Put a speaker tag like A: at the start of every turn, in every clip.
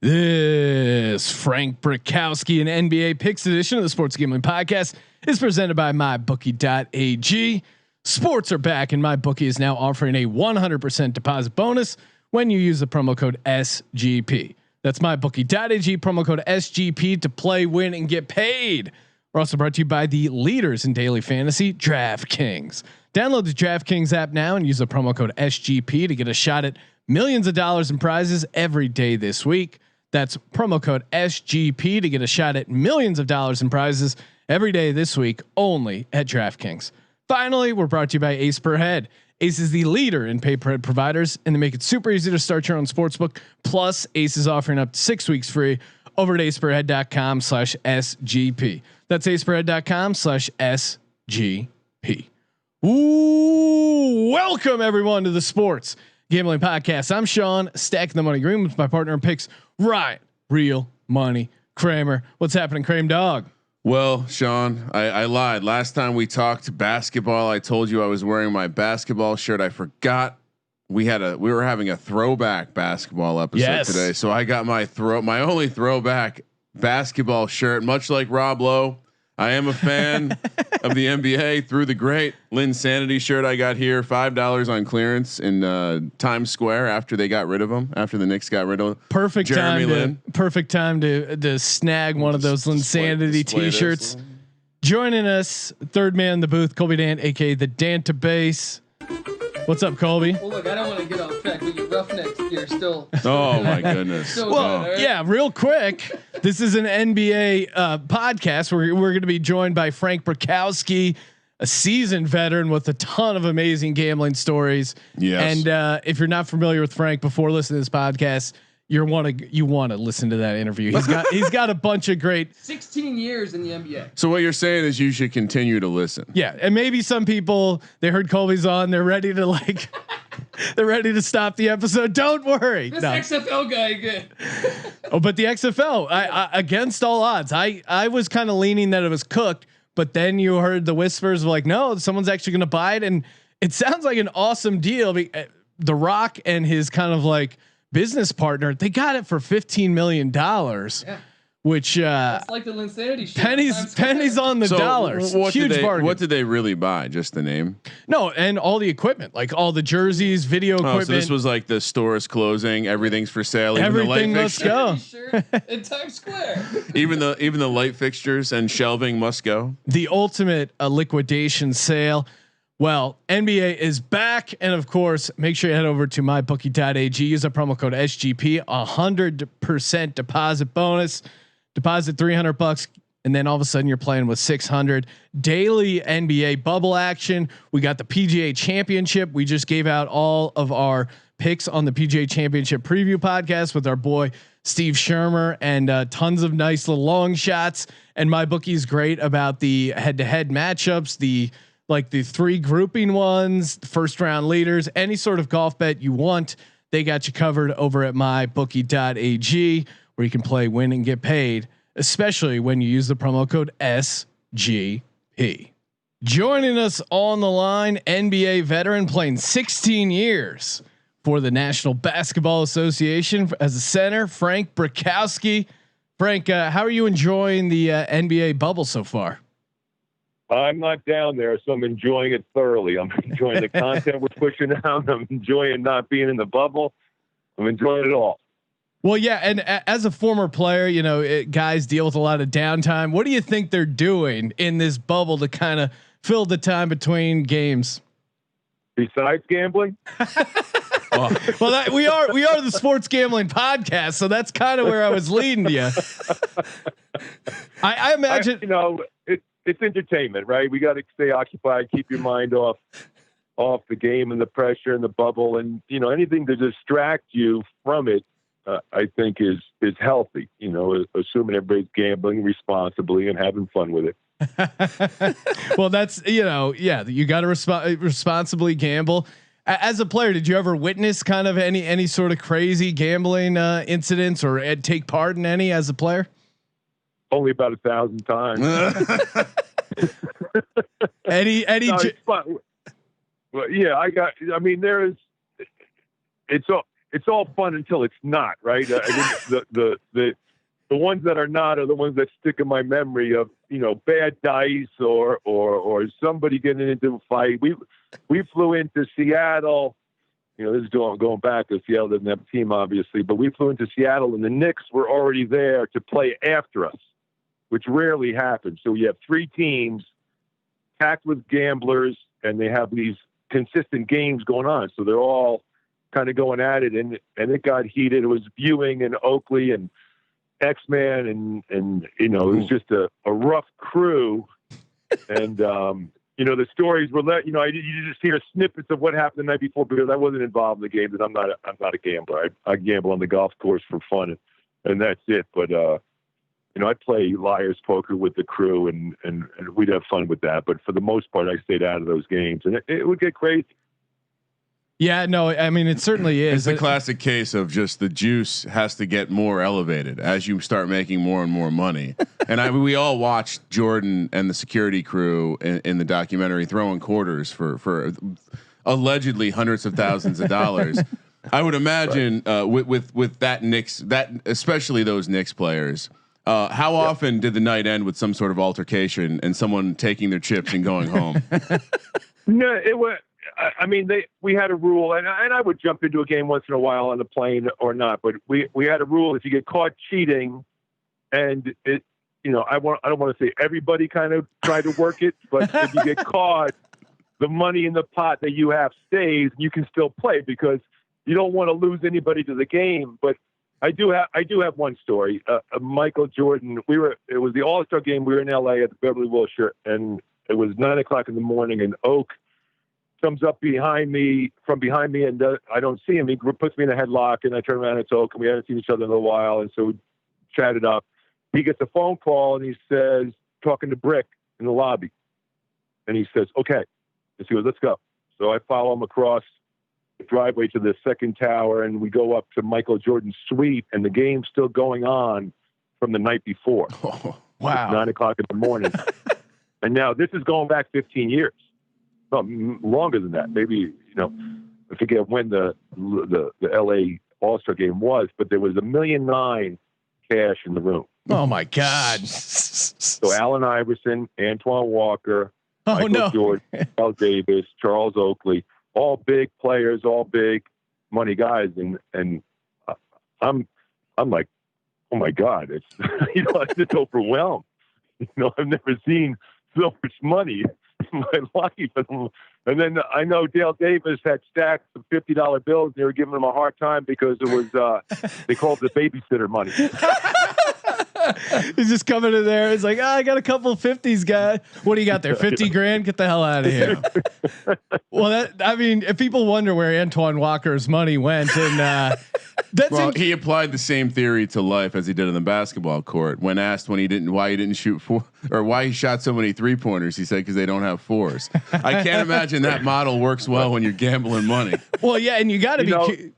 A: This Frank Brickowski and NBA Picks edition of the Sports Gambling Podcast is presented by MyBookie.ag. Sports are back, and MyBookie is now offering a 100% deposit bonus when you use the promo code SGP. That's MyBookie.ag, promo code SGP to play, win, and get paid. We're also brought to you by the leaders in daily fantasy, DraftKings. Download the DraftKings app now and use the promo code SGP to get a shot at millions of dollars in prizes every day this week. That's promo code SGP to get a shot at millions of dollars in prizes every day this week only at DraftKings. Finally, we're brought to you by Ace Per Head. Ace is the leader in pay per head providers, and they make it super easy to start your own sportsbook. Plus, Ace is offering up to 6 weeks free over at aceperhead.com/SGP. That's aceperhead.com/SGP. Ooh, welcome everyone to the Sports Gambling Podcast. I'm Sean, stacking the money green with my partner in picks, Ryan, Real Money Kramer. What's happening, Kramer dog?
B: Well, Sean, I lied. Last time we talked basketball, I told you I was wearing my basketball shirt. I forgot we were having a throwback basketball episode today. So I got my only throwback basketball shirt, much like Rob Lowe. I am a fan of the NBA through the great Lynn Sanity shirt I got here, $5 on clearance in Times Square after they got rid of him, after the Knicks got rid of him.
A: Perfect time to snag one of those Lynn Sanity t-shirts. Joining us, third man in the booth, Colby Dant, aka the Dantabase. What's up, Colby?
C: Well, look, I don't want to get off track, but you roughnecks, you're still.
B: Oh my goodness!
A: Yeah, real quick. This is an NBA podcast. We're going to be joined by Frank Brickowski, a seasoned veteran with a ton of amazing gambling stories.
B: Yes.
A: And if you're not familiar with Frank, before listening to this podcast, you want to listen to that interview. He's got a bunch of great
C: 16 years in the NBA.
B: So what you're saying is you should continue to listen.
A: Yeah, and maybe some people, they heard Colby's on, they're ready to they're ready to stop the episode. Don't worry.
C: This XFL guy again.
A: But the XFL, I against all odds, I was kind of leaning that it was cooked, but then you heard the whispers of no, someone's actually going to buy it, and it sounds like an awesome deal. The Rock and his kind of business partner, they got it for $15 million, which
C: that's like the Lynn Sanity shit.
A: Pennies on the dollars. Huge bargain.
B: What did they really buy? Just the name?
A: No, and all the equipment, like all the jerseys, video equipment.
B: So this was like the store is closing, everything's for sale.
A: Everything must go
C: in Times Square.
B: even the light fixtures and shelving must go.
A: The ultimate liquidation sale. Well, NBA is back, and of course, make sure you head over to mybookie.ag. Use the promo code SGP, 100% deposit bonus. Deposit $300, and then all of a sudden you're playing with 600. Daily NBA bubble action. We got the PGA Championship. We just gave out all of our picks on the PGA Championship preview podcast with our boy Steve Shermer, and tons of nice little long shots. And MyBookie is great about the head-to-head matchups. The three grouping ones, first round leaders, any sort of golf bet you want, they got you covered over at mybookie.ag, where you can play, win, and get paid, especially when you use the promo code SGP. Joining us on the line, NBA veteran playing 16 years for the National Basketball Association as a center, Frank Brickowski. Frank, how are you enjoying the NBA bubble so far?
D: I'm not down there, so I'm enjoying it thoroughly. I'm enjoying the content we're pushing out. I'm enjoying not being in the bubble. I'm enjoying it all.
A: Well, yeah. And as a former player, guys deal with a lot of downtime. What do you think they're doing in this bubble to kind of fill the time between games?
D: Besides gambling?
A: Well, we are the Sports Gambling Podcast, so that's kind of where I was leading you. I imagine,
D: it's entertainment, right? We got to stay occupied, keep your mind off the game and the pressure and the bubble, and anything to distract you from it. I think is healthy. Assuming everybody's gambling responsibly and having fun with it.
A: Well, that's you got to responsibly gamble. As a player, did you ever witness kind of any sort of crazy gambling incidents or take part in any as a player?
D: Only about 1,000 times.
A: Any
D: no, it's fun. Well, yeah, I mean, it's all. it's all fun until it's not, right? I think the ones that are not are the ones that stick in my memory of, bad dice or somebody getting into a fight. We flew into Seattle. This is going back because Seattle doesn't have a team, obviously, but we flew into Seattle and the Knicks were already there to play after us, which rarely happens. So we have 3 teams packed with gamblers, and they have these consistent games going on. So they're all kind of going at it, and it got heated. It was Ewing and Oakley and X-Man, and it was just a rough crew. And, the stories were you just hear snippets of what happened the night before because I wasn't involved in the game, and I'm not a gambler. I gamble on the golf course for fun, and that's it. But, I play liar's poker with the crew, and we'd have fun with that. But for the most part, I stayed out of those games, and it would get crazy.
A: Yeah, no, I mean, it certainly is.
B: It's a classic case of just the juice has to get more elevated as you start making more and more money. And we all watched Jordan and the security crew in the documentary throwing quarters for allegedly hundreds of thousands of dollars. I would imagine with that Knicks, especially those Knicks players. How often did the night end with some sort of altercation and someone taking their chips and going home?
D: No, it was. I mean, we had a rule, and I would jump into a game once in a while on the plane or not, but we had a rule: if you get caught cheating, and it, I don't want to say everybody kind of tried to work it, but if you get caught, the money in the pot that you have stays. You can still play because you don't want to lose anybody to the game. But I do have one story. Michael Jordan. It was the All-Star game. We were in LA at the Beverly Wilshire, and it was 9:00 in the morning, and Oak comes up from behind me, and I don't see him. He puts me in a headlock, and I turn around and it's Oak, and we haven't seen each other in a while, and so we chatted up. He gets a phone call, and he says, talking to Brick in the lobby, and he says, "Okay," and he goes, "Let's go." So I follow him across the driveway to the second tower, and we go up to Michael Jordan's suite, and the game's still going on from the night before.
A: Oh, wow.
D: It's 9:00 in the morning. And now this is going back 15 years. No, longer than that. Maybe, I forget when the LA All-Star game was, but there was $1.9 million cash in the room.
A: Oh my God.
D: So Allen Iverson, Antoine Walker, Michael Jordan, Al Davis, Charles Oakley, all big players, all big money guys. And I'm like, oh my God, it's, I'm just overwhelmed. I've never seen so much money in my life. And then I know Dale Davis had stacks of $50 bills. They were giving him a hard time because it was, they called it the babysitter money.
A: He's just coming in there. It's like, I got a couple of 50s, guy. What do you got there? 50 grand? Get the hell out of here. Well, if people wonder where Antoine Walker's money went, and
B: he applied the same theory to life as he did in the basketball court. When asked why he didn't shoot why he shot so many 3-pointers, he said because they don't have 4s. I can't imagine that model works well when you're gambling money.
A: Well, yeah, and you got to be.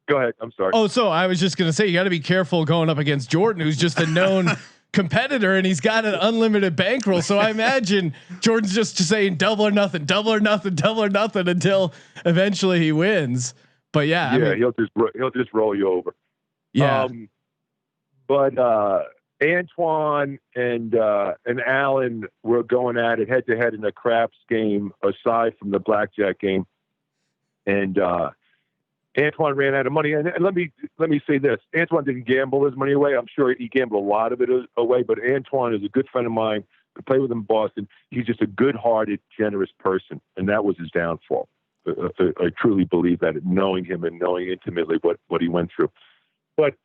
D: Go ahead. I'm sorry.
A: Oh, so I was just going to say, you got to be careful going up against Jordan, who's just a known competitor, and he's got an unlimited bankroll. So I imagine Jordan's just saying double or nothing, double or nothing, double or nothing until eventually he wins. But yeah,
D: he'll just roll you over.
A: Yeah.
D: But Antoine and Allen were going at it head to head in a craps game, aside from the blackjack game, and Antoine ran out of money. And let me say this: Antoine didn't gamble his money away. I'm sure he gambled a lot of it away. But Antoine is a good friend of mine. I play with him in Boston. He's just a good-hearted, generous person, and that was his downfall. I truly believe that, knowing him and knowing intimately what he went through. But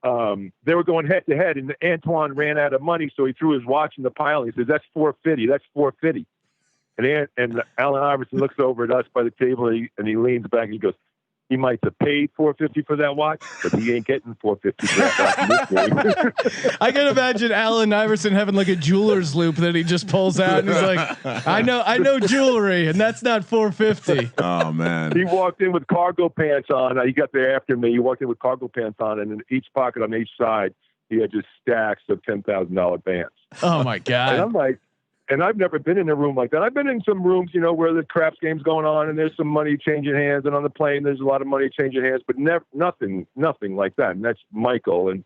D: they were going head to head, and Antoine ran out of money, so he threw his watch in the pile. And he says, "That's $450. That's $450." And Allen Iverson looks over at us by the table, and he leans back and he goes, "He might have paid $450 for that watch, but he ain't getting $450 for that watch."
A: I can imagine Allen Iverson having like a jeweler's loop that he just pulls out, and he's like, I know jewelry, and that's not $450.
B: Oh man.
D: He walked in with cargo pants on. He got there after me. He walked in with cargo pants on, and in each pocket on each side, he had just stacks of $10,000 bands.
A: Oh my God.
D: And I'm like, and I've never been in a room like that. I've been in some rooms, you know, where the craps game's going on and there's some money changing hands, and on the plane there's a lot of money changing hands, but nothing like that. And that's Michael and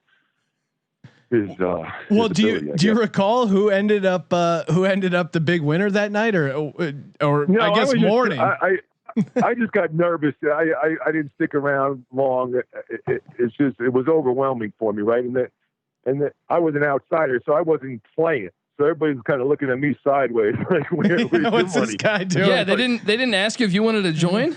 D: his.
A: Well,
D: his
A: do you recall who ended up the big winner that night, or
D: no,
A: I guess morning?
D: I just got nervous. I didn't stick around long. It was overwhelming for me, right? And I was an outsider, so I wasn't playing. So everybody's kind of looking at me sideways, like, where's
A: what's
D: your
A: this
D: money?
A: guy doing?
C: Yeah, they didn't ask you if you wanted to join.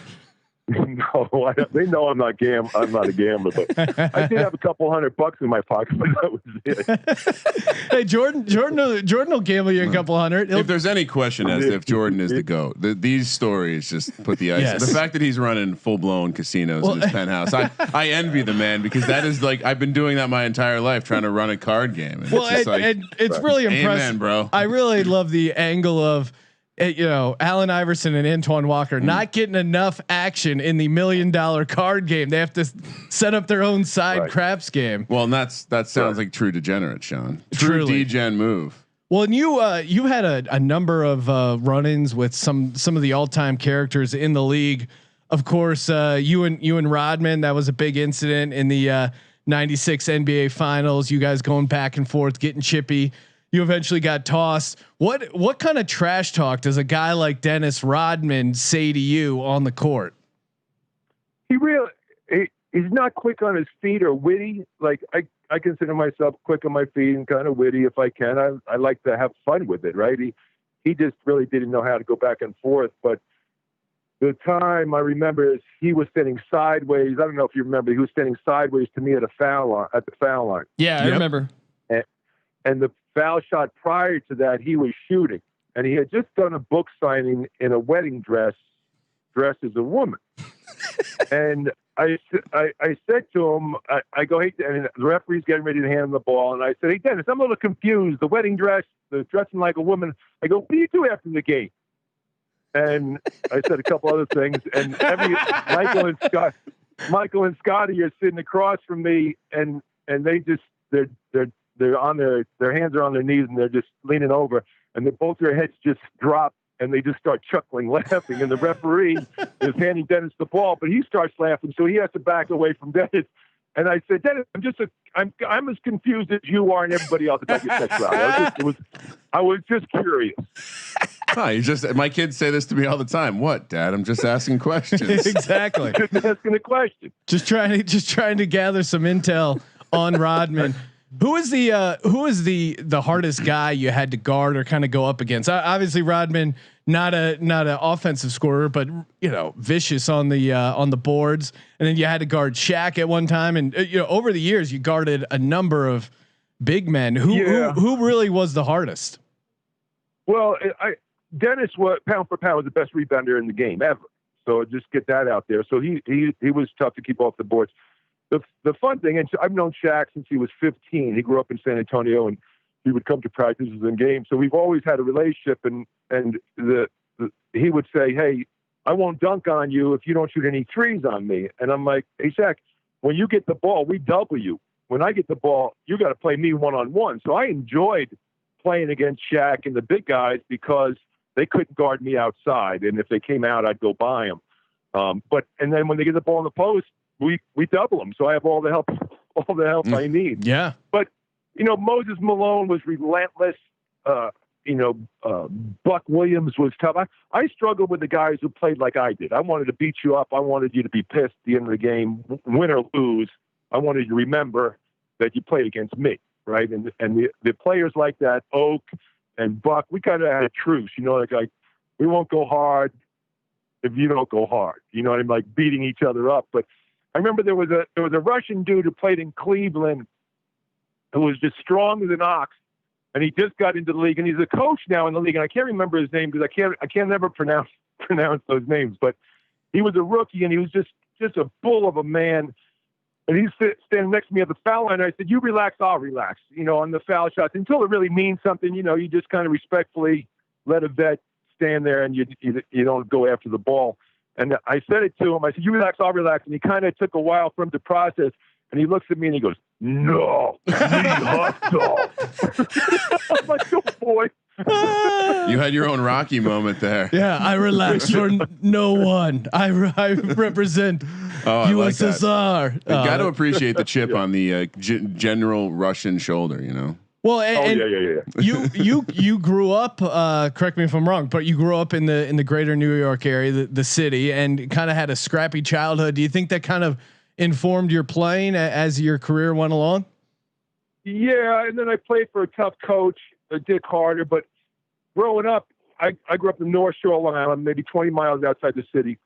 D: No, they know I'm not a gambler, but I did have a couple $100 in my pocket, but that was it.
A: Hey, Jordan will gamble you a couple hundred.
B: If there's any question as to if Jordan is the GOAT, these stories just put the ice.
A: Yes.
B: The fact that he's running full blown casinos in his penthouse, I envy the man, because that is like, I've been doing that my entire life, trying to run a card game. And
A: it's really impressive,
B: amen, bro.
A: I really love the angle of, you know, Allen Iverson and Antoine Walker not getting enough action in the $1 million card game. They have to set up their own side craps game.
B: Well, and that sounds like true degenerate, Sean. True
A: Truly.
B: degen move.
A: Well, and you had a number of run-ins with some of the all-time characters in the league. Of course, you and Rodman, that was a big incident in the '96 NBA Finals. You guys going back and forth, getting chippy. You eventually got tossed. What kind of trash talk does a guy like Dennis Rodman say to you on the court?
D: He's not quick on his feet or witty. Like I consider myself quick on my feet and kind of witty if I can. I like to have fun with it, right? He just really didn't know how to go back and forth. But the time I remember is he was standing sideways. I don't know if you remember. He was standing sideways to me at the foul line.
C: Yeah, I remember.
D: And the foul shot prior to that, he was shooting, and he had just done a book signing in a wedding dressed as a woman. And I said to him, I go, hey, and the referee's getting ready to hand him the ball, and I said, hey, Dennis, I'm a little confused. The wedding dress, the dressing like a woman. I go, what do you do after the game? And I said a couple other things, and Michael and Scotty are sitting across from me, and they're on their hands are on their knees, and they're just leaning over, and both their heads just drop, and they just start chuckling, laughing. And the referee is handing Dennis the ball, but he starts laughing, so he has to back away from Dennis. And I said, Dennis, I'm as confused as you are and everybody else about your sexuality. I was just curious.
B: My kids say this to me all the time. What, Dad? I'm just asking questions.
A: Exactly.
D: Just asking a question.
A: Just trying to gather some intel on Rodman. Who is the hardest guy you had to guard or kind of go up against? Obviously Rodman, not an offensive scorer, but you know, vicious on the boards. And then you had to guard Shaq at one time. And you know, over the years you guarded a number of big men. Who really was the hardest? Well,
D: Dennis was pound for pound was the best rebounder in the game ever. So just get that out there. So he was tough to keep off the boards. The fun thing, and I've known Shaq since he was 15. He grew up in San Antonio, and he would come to practices and games. So we've always had a relationship. And he would say, "Hey, I won't dunk on you if you don't shoot any threes on me." And I'm like, "Hey, Shaq, when you get the ball, we double you. When I get the ball, you got to play me one-on-one." So I enjoyed playing against Shaq and the big guys because they couldn't guard me outside, and if they came out, I'd go by them. And then when they get the ball in the post, we double them. So I have all the help I need.
A: Yeah.
D: But, you know, Moses Malone was relentless. Buck Williams was tough. I struggled with the guys who played like I did. I wanted to beat you up. I wanted you to be pissed at the end of the game, win or lose. I wanted you to remember that you played against me, right? And the players like that, Oak and Buck, we kind of had a truce, you know, like we won't go hard if you don't go hard. You know what I mean? Like beating each other up. But I remember there was a Russian dude who played in Cleveland who was just strong as an ox, and he just got into the league, and he's a coach now in the league. And I can't remember his name because I can't never pronounce those names. But he was a rookie, and he was just a bull of a man. And he's standing next to me at the foul line. And I said, "You relax, I'll relax." You know, on the foul shots until it really means something. You know, you just kind of respectfully let a vet stand there, and you don't go after the ball. And I said it to him. I said, "You relax, I'll relax." And he kind of took a while for him to process. And he looks at me and he goes, "No, me hustle." I'm like, "Oh boy."
B: You had your own Rocky moment there.
A: Yeah, I relax for no one. I represent USSR.
B: You got to appreciate the chip on the general Russian shoulder, you know.
A: Well, you grew up. Correct me if I'm wrong, but you grew up in the greater New York area, the city, and kind of had a scrappy childhood. Do you think that kind of informed your playing as your career went along?
D: Yeah, and then I played for a tough coach, Dick Harder. But growing up, I grew up in North Shore, Long Island, maybe 20 miles outside the city.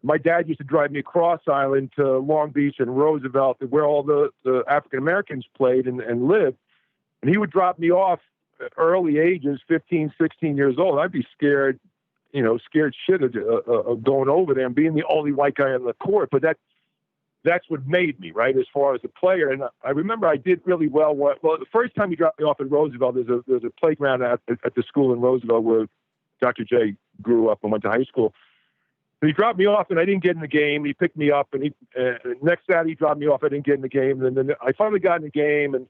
D: My dad used to drive me across island to Long Beach and Roosevelt, where all the African Americans played and lived. And he would drop me off at early ages, 15, 16 years old. I'd be scared, scared shit of going over there and being the only white guy on the court. But that's what made me, right, as far as a player. And I remember I did really well. Well, the first time he dropped me off in Roosevelt, there's a playground at the school in Roosevelt where Dr. J grew up and went to high school. And he dropped me off, and I didn't get in the game. He picked me up, and next Saturday he dropped me off. I didn't get in the game. And then I finally got in the game and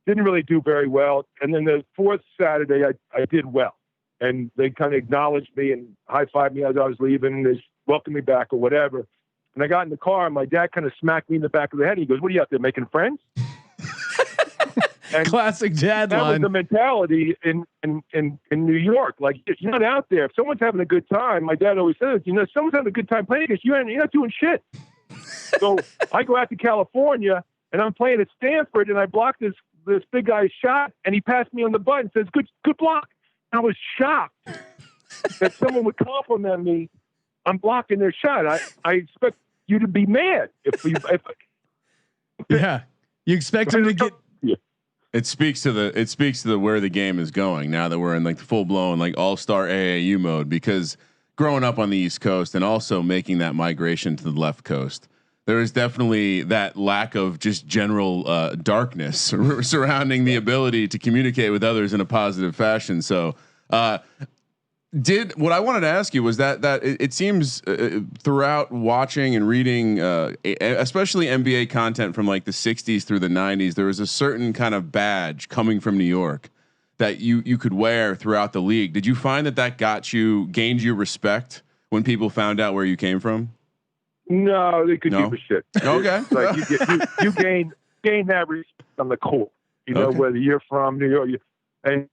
D: didn't really do very well. And then the fourth Saturday, I did well. And they kind of acknowledged me and high-fived me as I was leaving. They welcomed me back or whatever. And I got in the car, and my dad kind of smacked me in the back of the head. He goes, "What are you out there making friends?" And
A: classic dad
D: that
A: line.
D: was the mentality in New York. Like, you're not out there. If someone's having a good time, my dad always says, if someone's having a good time playing against you, you're not doing shit. So I go out to California, and I'm playing at Stanford, and I blocked this big guy's shot, and he passed me on the butt and says, good block. And I was shocked that someone would compliment me. I'm blocking their shot. I expect you to be mad if
A: yeah, you expect him to get.
B: It speaks to the where the game is going now that we're in like the full blown like all-star AAU mode, because growing up on the East Coast and also making that migration to the left coast, there is definitely that lack of just general darkness surrounding the ability to communicate with others in a positive fashion. So, what I wanted to ask you was that it seems throughout watching and reading, especially NBA content from like the 60s through the 90s, there was a certain kind of badge coming from New York that you could wear throughout the league. Did you find that gained you respect when people found out where you came from?
D: No, they could give a shit.
B: Okay.
D: Like you gain that respect on the court, whether you're from New York, and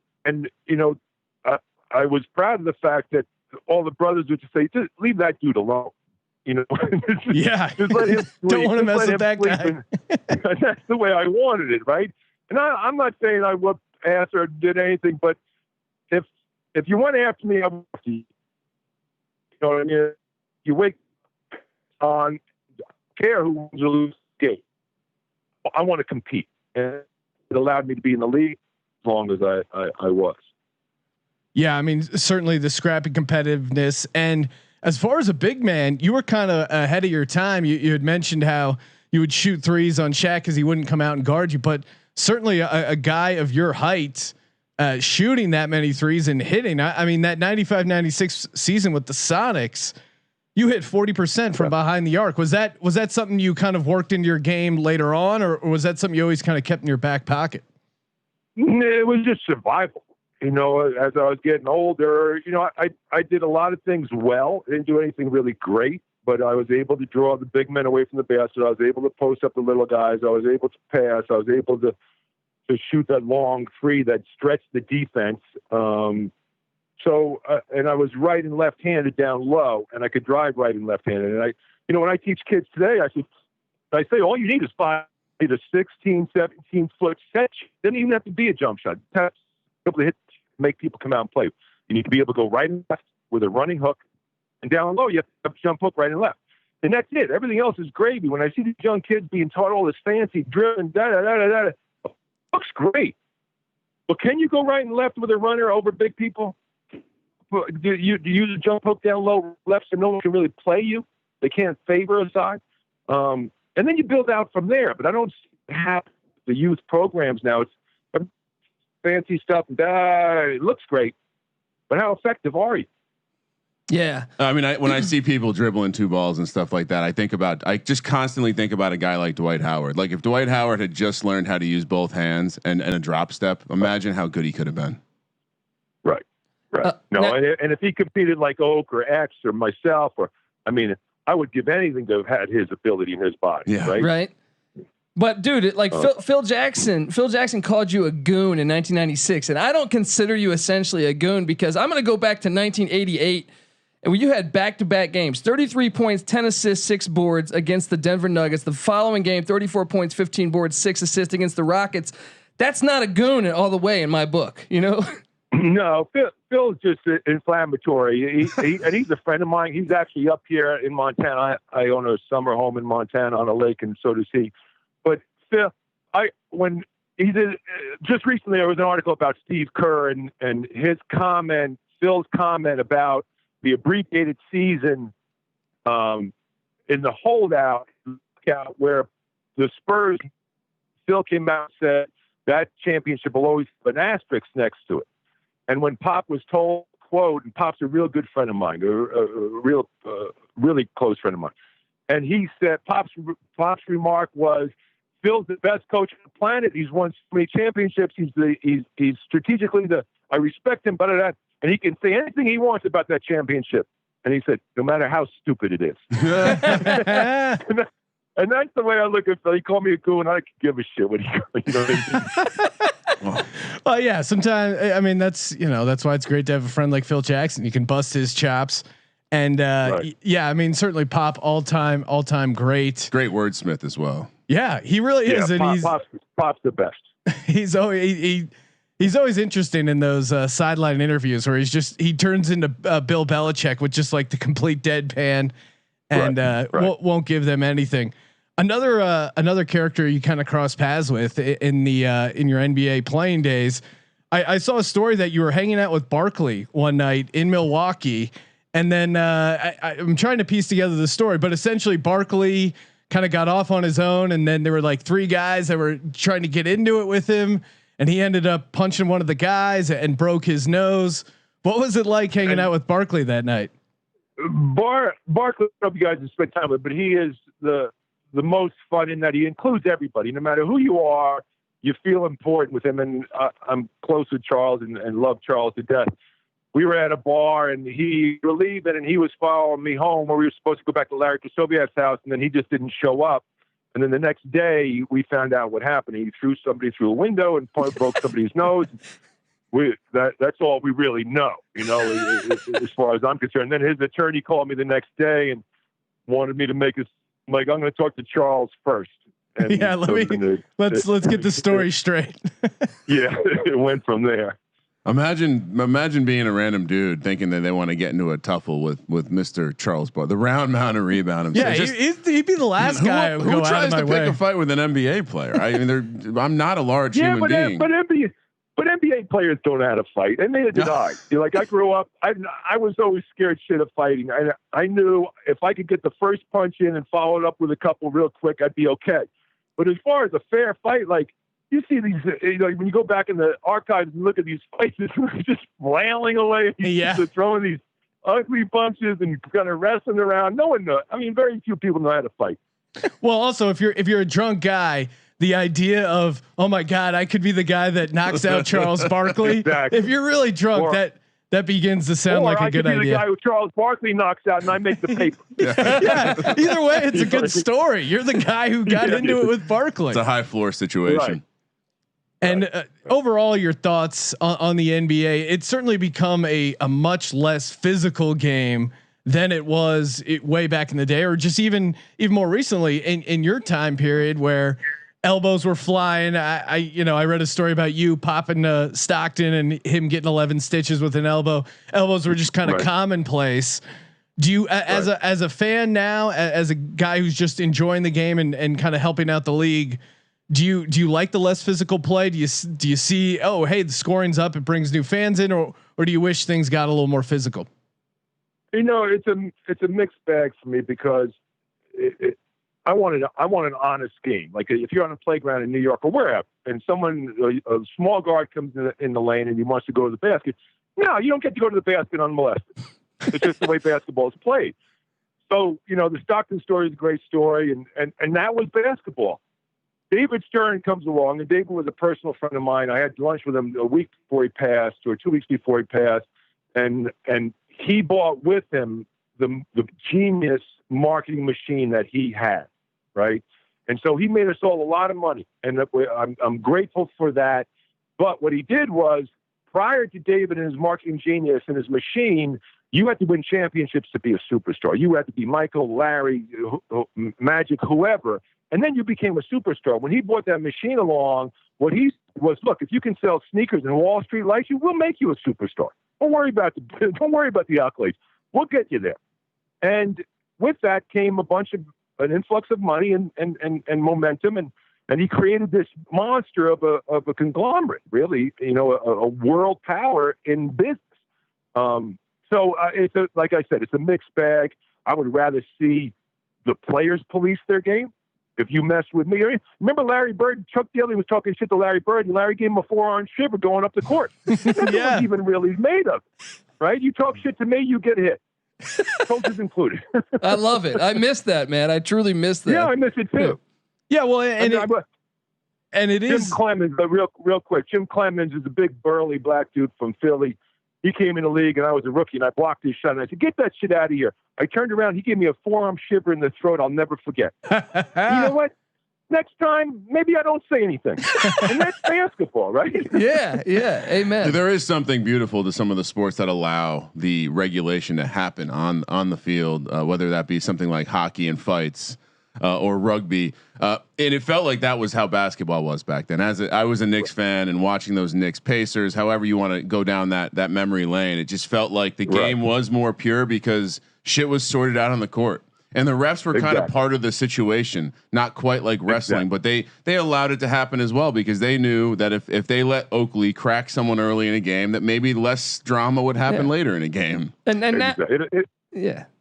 D: I was proud of the fact that all the brothers would just say, just leave that dude alone.
A: Yeah.
D: Just let him sleep.
A: Don't want to mess with that guy.
D: And that's the way I wanted it, right? And I'm not saying I whooped ass or did anything, but if you went after me, I would. You know what I mean? You wake on, care who wins or lose the game. I want to compete, and it allowed me to be in the league as long as I was.
A: Yeah, I mean, certainly the scrappy competitiveness. And as far as a big man, you were kind of ahead of your time. You had mentioned how you would shoot threes on Shaq because he wouldn't come out and guard you, but certainly a guy of your height shooting that many threes and hitting. I mean, that 95-96 season with the Sonics, you hit 40% from behind the arc. Was that something you kind of worked into your game later on, or was that something you always kind of kept in your back pocket?
D: It was just survival. As I was getting older, I did a lot of things well. I didn't do anything really great, but I was able to draw the big men away from the basket. I was able to post up the little guys. I was able to pass. I was able to shoot that long three that stretched the defense. And I was right and left-handed down low, and I could drive right and left-handed. And when I teach kids today, I say all you need is 5 to 16, 17 foot set. Doesn't even have to be a jump shot. Able to hit, make people come out and play. You need to be able to go right and left with a running hook, and down low you have to jump hook right and left, and that's it. Everything else is gravy. When I see these young kids being taught all this fancy drill and looks great, but can you go right and left with a runner over big people? Do you use a jump hook down low left so no one can really play you? They can't favor a side, and then you build out from there. But I don't have the youth programs now. It's fancy stuff. It looks great, but how effective are you?
C: Yeah.
B: I mean, when I see people dribbling 2 balls and stuff like that, I just constantly think about a guy like Dwight Howard. Like if Dwight Howard had just learned how to use both hands and a drop step, imagine how good he could have been.
D: Right. Right. No, and if he competed like Oak or X or myself, I would give anything to have had his ability in his body.
B: Yeah.
C: Right. But dude, Phil Jackson called you a goon in 1996, and I don't consider you essentially a goon because I'm going to go back to 1988, and when you had back-to-back games, 33 points, 10 assists, 6 boards against the Denver Nuggets. The following game, 34 points, 15 boards, 6 assists against the Rockets. That's not a goon all the way in my book, you know.
D: No, Phil's just inflammatory. And he's a friend of mine. He's actually up here in Montana. I own a summer home in Montana on a lake, and so does he. But Phil, when he did just recently, there was an article about Steve Kerr and Phil's comment about the abbreviated season in the holdout where the Spurs, Phil came out and said that championship will always have an asterisk next to it. And when Pop was told, quote, and Pop's a real good friend of mine, really close friend of mine, and he said Pop's remark was, Phil's the best coach on the planet. He's won so many championships. He's strategically I respect him, but and he can say anything he wants about that championship. And he said, no matter how stupid it is. And that's the way I look at Phil. He called me a goon. I could give a shit what he, you know what I mean?
A: Well, yeah. Sometimes that's why it's great to have a friend like Phil Jackson. You can bust his chops, and
D: right.
A: Yeah. Certainly Pop all time great
B: wordsmith as well.
A: Yeah, he really is, and
D: Pop's the best.
A: He's always interesting in those sideline interviews where he turns into Bill Belichick with just like the complete deadpan, and won't give them anything. Another character you kind of cross paths with in your NBA playing days. I saw a story that you were hanging out with Barkley one night in Milwaukee, and then I'm trying to piece together the story, but essentially Barkley kind of got off on his own, and then there were like 3 guys that were trying to get into it with him, and he ended up punching one of the guys and broke his nose. What was it like hanging out with Barkley that night?
D: Barkley, I don't know if you guys have spent time with, but he is the most fun in that he includes everybody. No matter who you are, you feel important with him. And I'm close with Charles and love Charles to death. We were at a bar and we were leaving, and he was following me home where we were supposed to go back to Larry Krasoviak's house, and then he just didn't show up. And then the next day we found out what happened. He threw somebody through a window and broke somebody's nose. That's all we really know, as far as I'm concerned. And then his attorney called me the next day and wanted me to I'm going to talk to Charles first. And
A: yeah, let's get the story straight.
D: Yeah, it went from there.
B: Imagine being a random dude thinking that they want to get into a tuffle with Mr. Charles Barkley, the round mountain rebound.
A: Yeah, he'd be the last guy who tries to pick
B: a fight with an NBA player. I'm not a large human being.
D: But NBA players don't know how to fight, and neither did I. I grew up. I was always scared shit of fighting. I knew if I could get the first punch in and follow it up with a couple real quick, I'd be okay. But as far as a fair fight, you see these, when you go back in the archives and look at these fights, it's just flailing away. Just throwing these ugly punches and kind of wrestling around. No one knows. Very few people know how to fight.
A: Well, also, if you're a drunk guy, the idea of, oh my God, I could be the guy that knocks out Charles Barkley.
D: Exactly.
A: If you're really drunk, that begins to sound like a good idea.
D: Or I could be the guy who Charles Barkley knocks out and I make the paper.
A: Yeah. Either way, it's a good story. You're the guy who got into it with Barkley.
B: It's a high floor situation.
D: Right.
A: And overall, your thoughts on the NBA? It's certainly become a much less physical game than it was way back in the day, or just even more recently in your time period where elbows were flying. I read a story about you popping Stockton and him getting 11 stitches with an elbow. Elbows were just kind of commonplace. Do you, as a fan now, as a guy who's just enjoying the game and kind of helping out the league, do you like the less physical play? Do you see, oh, hey, the scoring's up, it brings new fans in, or do you wish things got a little more physical?
D: It's a mixed bag for me because I want an honest game. Like if you're on a playground in New York or wherever, and a small guard comes in the lane and he wants to go to the basket, no, you don't get to go to the basket unmolested. It's just the way basketball is played. So the Stockton story is a great story, and that was basketball. David Stern comes along, and David was a personal friend of mine. I had lunch with him a week before he passed, or 2 weeks before he passed. and he brought with him the genius marketing machine that he had, right? And so he made us all a lot of money, and I'm grateful for that. But what he did was, prior to David and his marketing genius and his machine, you had to win championships to be a superstar. You had to be Michael, Larry, Magic, whoever, and then you became a superstar. When he brought that machine along, what he was, look, if you can sell sneakers and Wall Street likes you, we'll make you a superstar. Don't worry about the accolades. We'll get you there. And with that came an influx of money and momentum, and he created this monster of a conglomerate, really, a world power in business. So like I said, it's a mixed bag. I would rather see the players police their game. If you mess with me, remember Larry Bird? Chuck Daly was talking shit to Larry Bird, and Larry gave him a forearm shiver going up the court. That's what he's even really made of, right? You talk shit to me, you get hit. Coaches included.
C: I love it. I miss that, man. I truly miss that.
D: Yeah, I miss it too.
A: Yeah, well, and it
D: Jim
A: is
D: Clemens. But real quick, Jim Clemens is a big burly black dude from Philly. He came in the league, and I was a rookie, and I blocked his shot, and I said, "Get that shit out of here." I turned around. He gave me a forearm shiver in the throat. I'll never forget. You know what? Next time, maybe I don't say anything. And that's basketball, right?
C: Yeah. Amen.
B: There is something beautiful to some of the sports that allow the regulation to happen on the field, whether that be something like hockey and fights or rugby. And it felt like that was how basketball was back then. I was a Knicks fan, and watching those Knicks Pacers, however you want to go down that memory lane, it just felt like the game was more pure because shit was sorted out on the court. And the refs were kind of part of the situation, not quite like wrestling, but they allowed it to happen as well, because they knew that if they let Oakley crack someone early in a game, that maybe less drama would happen later in a game.
C: And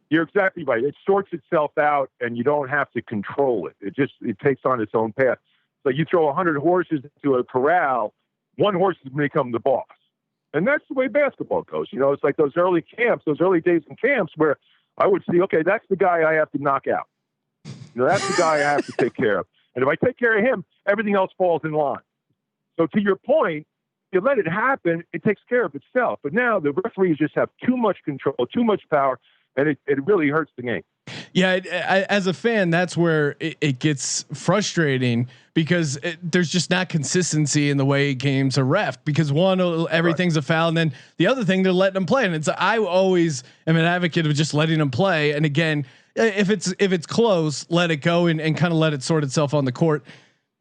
D: you're exactly right. It sorts itself out, and you don't have to control it. It takes on its own path. So you throw 100 horses into a corral, one horse is going to become the boss, and that's the way basketball goes. It's like those early days in camps where I would see, okay, that's the guy I have to knock out. That's the guy I have to take care of. And if I take care of him, everything else falls in line. So to your point, you let it happen, it takes care of itself. But now the referees just have too much control, too much power, and it really hurts the game.
A: Yeah, as a fan, that's where it gets frustrating, because there's just not consistency in the way games are reffed. Because one, everything's a foul, and then the other thing, they're letting them play. And I always am an advocate of just letting them play. And again, if it's close, let it go and kind of let it sort itself on the court.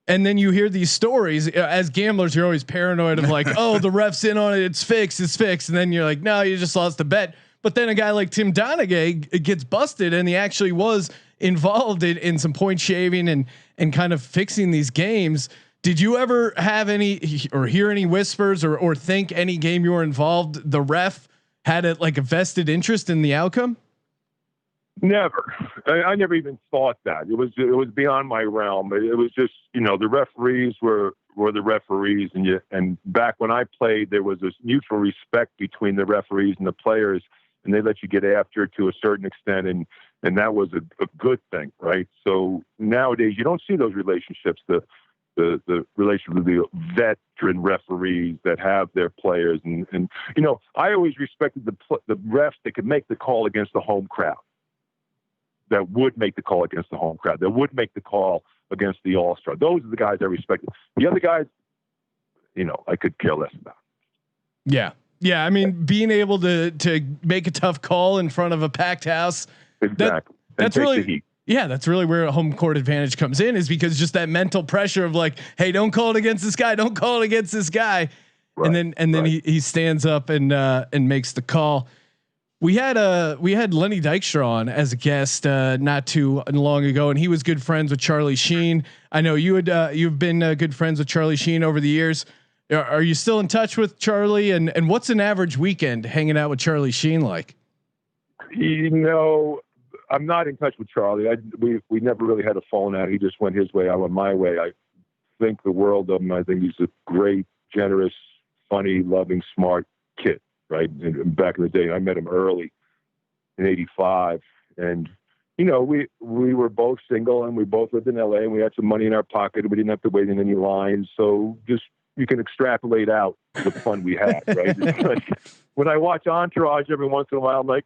A: And then you hear these stories as gamblers, you're always paranoid of like, oh, the ref's in on it, it's fixed. And then you're like, no, you just lost the bet. But then a guy like Tim Donaghy gets busted, and he actually was involved in some point shaving and kind of fixing these games. Did you ever have any or hear any whispers or think any game you were involved, the ref had a vested interest in the outcome?
D: Never. I never even thought that. It was beyond my realm. It was just, the referees were the referees, and back when I played, there was this mutual respect between the referees and the players, and they let you get after it to a certain extent, and that was a good thing, right? So nowadays you don't see those relationships, the relationship with the veteran referees that have their players, and I always respected the refs that could make the call against the home crowd, that would make the call against the home crowd, that would make the call against the All-Star. Those are the guys I respected. The other guys, I could care less about.
A: Yeah. Yeah. I mean, being able to make a tough call in front of a packed house.
D: Exactly.
A: That's really, that's really where a home court advantage comes in, is because just that mental pressure of like, hey, don't call it against this guy. Don't call it against this guy. Right. And then he stands up and makes the call. We had Lenny Dykstra on as a guest not too long ago, and he was good friends with Charlie Sheen. I know you've been good friends with Charlie Sheen over the years. Are you still in touch with Charlie? And what's an average weekend hanging out with Charlie Sheen like?
D: I'm not in touch with Charlie. We never really had a falling out. He just went his way, I went my way. I think the world of him. I think he's a great, generous, funny, loving, smart kid. Right. And back in the day, I met him early in '85, and we were both single, and we both lived in LA, and we had some money in our pocket, and we didn't have to wait in any lines. So just you can extrapolate out the fun we had, right? Like, when I watch Entourage every once in a while, I'm like,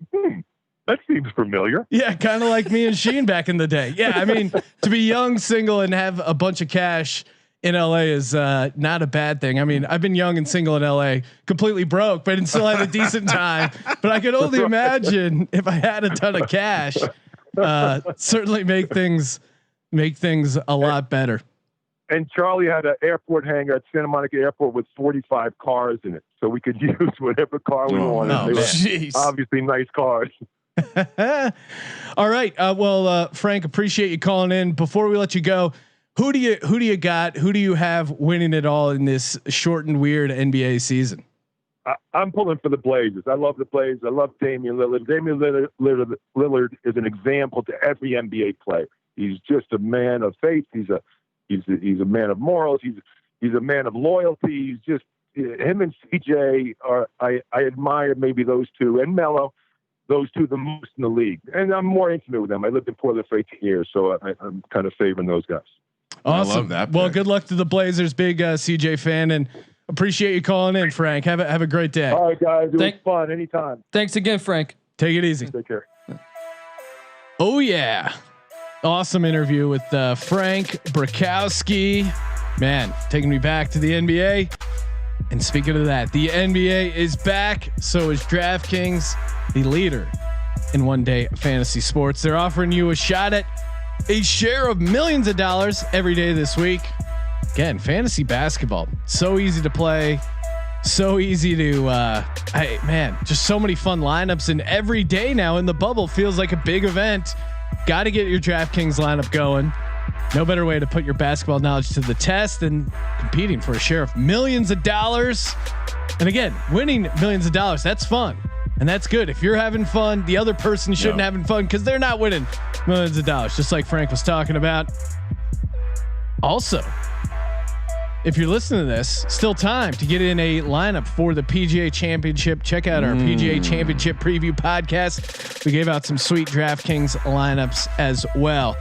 D: that seems familiar.
A: Yeah, kind of like me and Sheen back in the day. Yeah, I mean, to be young, single, and have a bunch of cash in LA is not a bad thing. I mean, I've been young and single in LA, completely broke, but still had a decent time. But I could only imagine if I had a ton of cash, certainly make things a lot better.
D: And Charlie had an airport hangar at Santa Monica Airport with 45 cars in it, so we could use whatever car we wanted.
A: No,
D: they were obviously nice cars.
A: All right. Well, Frank, appreciate you calling in. Before we let you go, who do you got? Who do you have winning it all in this short and weird NBA season?
D: I'm pulling for the Blazers. I love the Blazers. I love Damian Lillard. Damian Lillard is an example to every NBA player. He's just a man of faith. He's a man of morals. He's a man of loyalty. He's just him and CJ are. I admire maybe those two and Melo, those two the most in the league. And I'm more intimate with them. I lived in Portland for 18 years, so I'm kind of favoring those guys.
A: Awesome.
B: I love that.
A: Well, good luck to the Blazers. Big CJ fan, and appreciate you calling in, Frank. Have a great day.
D: All right, guys. It was fun. Anytime.
C: Thanks again, Frank.
A: Take it easy.
D: Take care.
A: Oh yeah. Awesome interview with Frank Brickowski. Man, taking me back to the NBA. And speaking of that, the NBA is back. So is DraftKings, the leader in one-day fantasy sports. They're offering you a shot at a share of millions of dollars every day this week. Again, fantasy basketball, so easy to play, so easy to. Just so many fun lineups, and every day now in the bubble feels like a big event. Got to get your DraftKings lineup going. No better way to put your basketball knowledge to the test than competing for a share of millions of dollars. And again, winning millions of dollars, that's fun. And that's good. If you're having fun, the other person shouldn't having fun because they're not winning millions of dollars, just like Frank was talking about. Also, if you're listening to this, still time to get in a lineup for the PGA Championship. Check out our PGA Championship preview podcast. We gave out some sweet DraftKings lineups as well.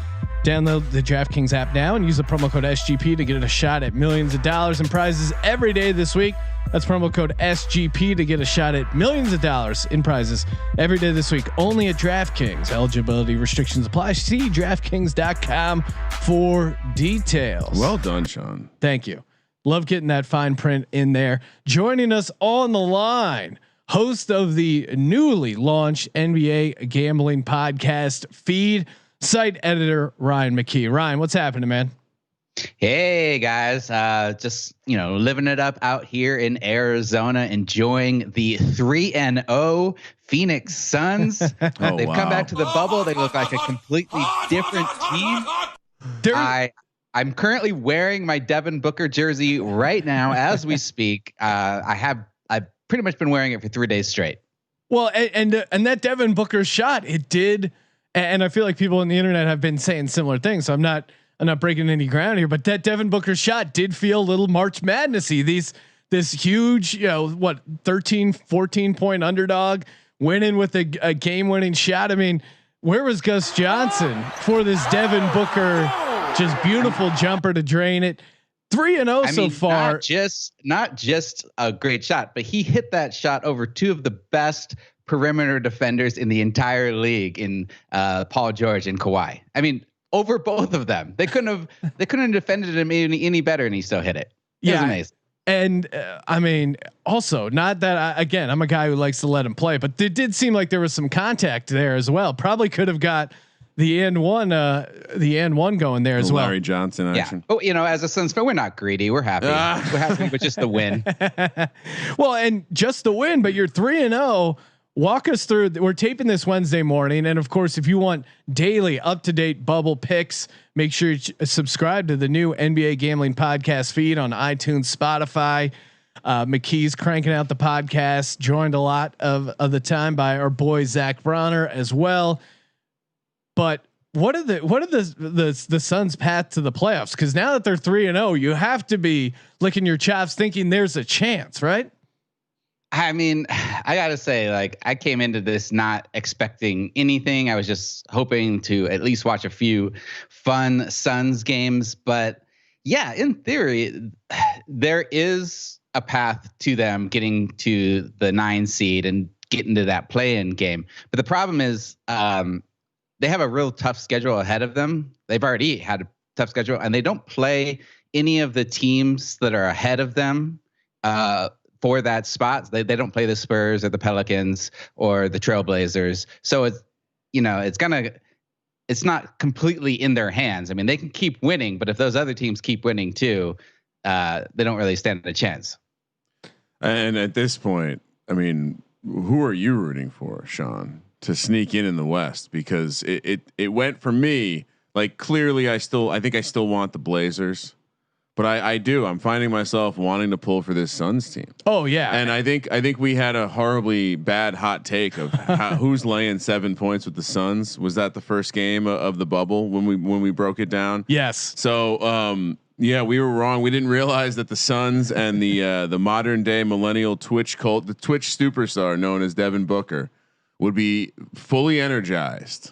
A: Download the DraftKings app now and use the promo code SGP to get a shot at millions of dollars in prizes every day this week. That's promo code SGP to get a shot at millions of dollars in prizes every day this week. Only at DraftKings. Eligibility restrictions apply. See DraftKings.com for details.
B: Well done, Sean.
A: Thank you. Love getting that fine print in there. Joining us on the line, host of the newly launched NBA gambling podcast feed, site editor Ryan McKee. Ryan, what's happening, man?
E: Hey guys, just living it up out here in Arizona, enjoying the 3-0 Phoenix Suns. They've come back to the bubble. They look like a completely different team. I'm currently wearing my Devin Booker jersey right now as we speak. I've pretty much been wearing it for 3 days straight.
A: Well, and that Devin Booker shot, it did, and I feel like people on the internet have been saying similar things. So I'm not breaking any ground here, but that Devin Booker shot did feel a little March Madnessy. This huge, 13, 14 point underdog winning with a game winning shot. I mean, where was Gus Johnson for this Devin Booker just beautiful jumper to drain it? 3-0 so far.
E: Not just a great shot, but he hit that shot over two of the best perimeter defenders in the entire league in Paul George and Kawhi. I mean, over both of them. They couldn't have defended him any better, and he still hit it. It was amazing.
A: And I mean, also not that I'm a guy who likes to let him play, but it did seem like there was some contact there as well. Probably could have got the and one going there as well.
B: Larry Johnson action.
E: Yeah. But as a Suns fan, we're not greedy. We're happy. We're happy with just the win.
A: Well, and just the win, but you're 3-0. Walk us through. We're taping this Wednesday morning, and of course, if you want daily, up-to-date bubble picks, make sure you subscribe to the new NBA Gambling Podcast feed on iTunes, Spotify. McKee's cranking out the podcast, joined a lot of the time by our boy Zach Bronner as well. But what are the Suns' path to the playoffs? Because now that they're 3-0, you have to be licking your chops, thinking there's a chance, right?
E: I mean, I gotta say, I came into this not expecting anything. I was just hoping to at least watch a few fun Suns games. But Yeah, in theory, there is a path to them getting to the 9 seed and getting to that play-in game. But the problem is they have a real tough schedule ahead of them. They've already had a tough schedule, and they don't play any of the teams that are ahead of them for that spot. They don't play the Spurs or the Pelicans or the Trailblazers. So it's not completely in their hands. I mean, they can keep winning, but if those other teams keep winning too, they don't really stand a chance.
B: And at this point, I mean, who are you rooting for, Sean, to sneak in the West? Because it went for me, like, clearly I think I still want the Blazers, but I'm finding myself wanting to pull for this Suns team.
A: Oh yeah.
B: And I think we had a horribly bad hot take of who's laying 7 points with the Suns. Was that the first game of the bubble when we broke it down?
A: Yes.
B: So, yeah, we were wrong. We didn't realize that the Suns and the modern day millennial Twitch cult, the Twitch superstar known as Devin Booker, would be fully energized.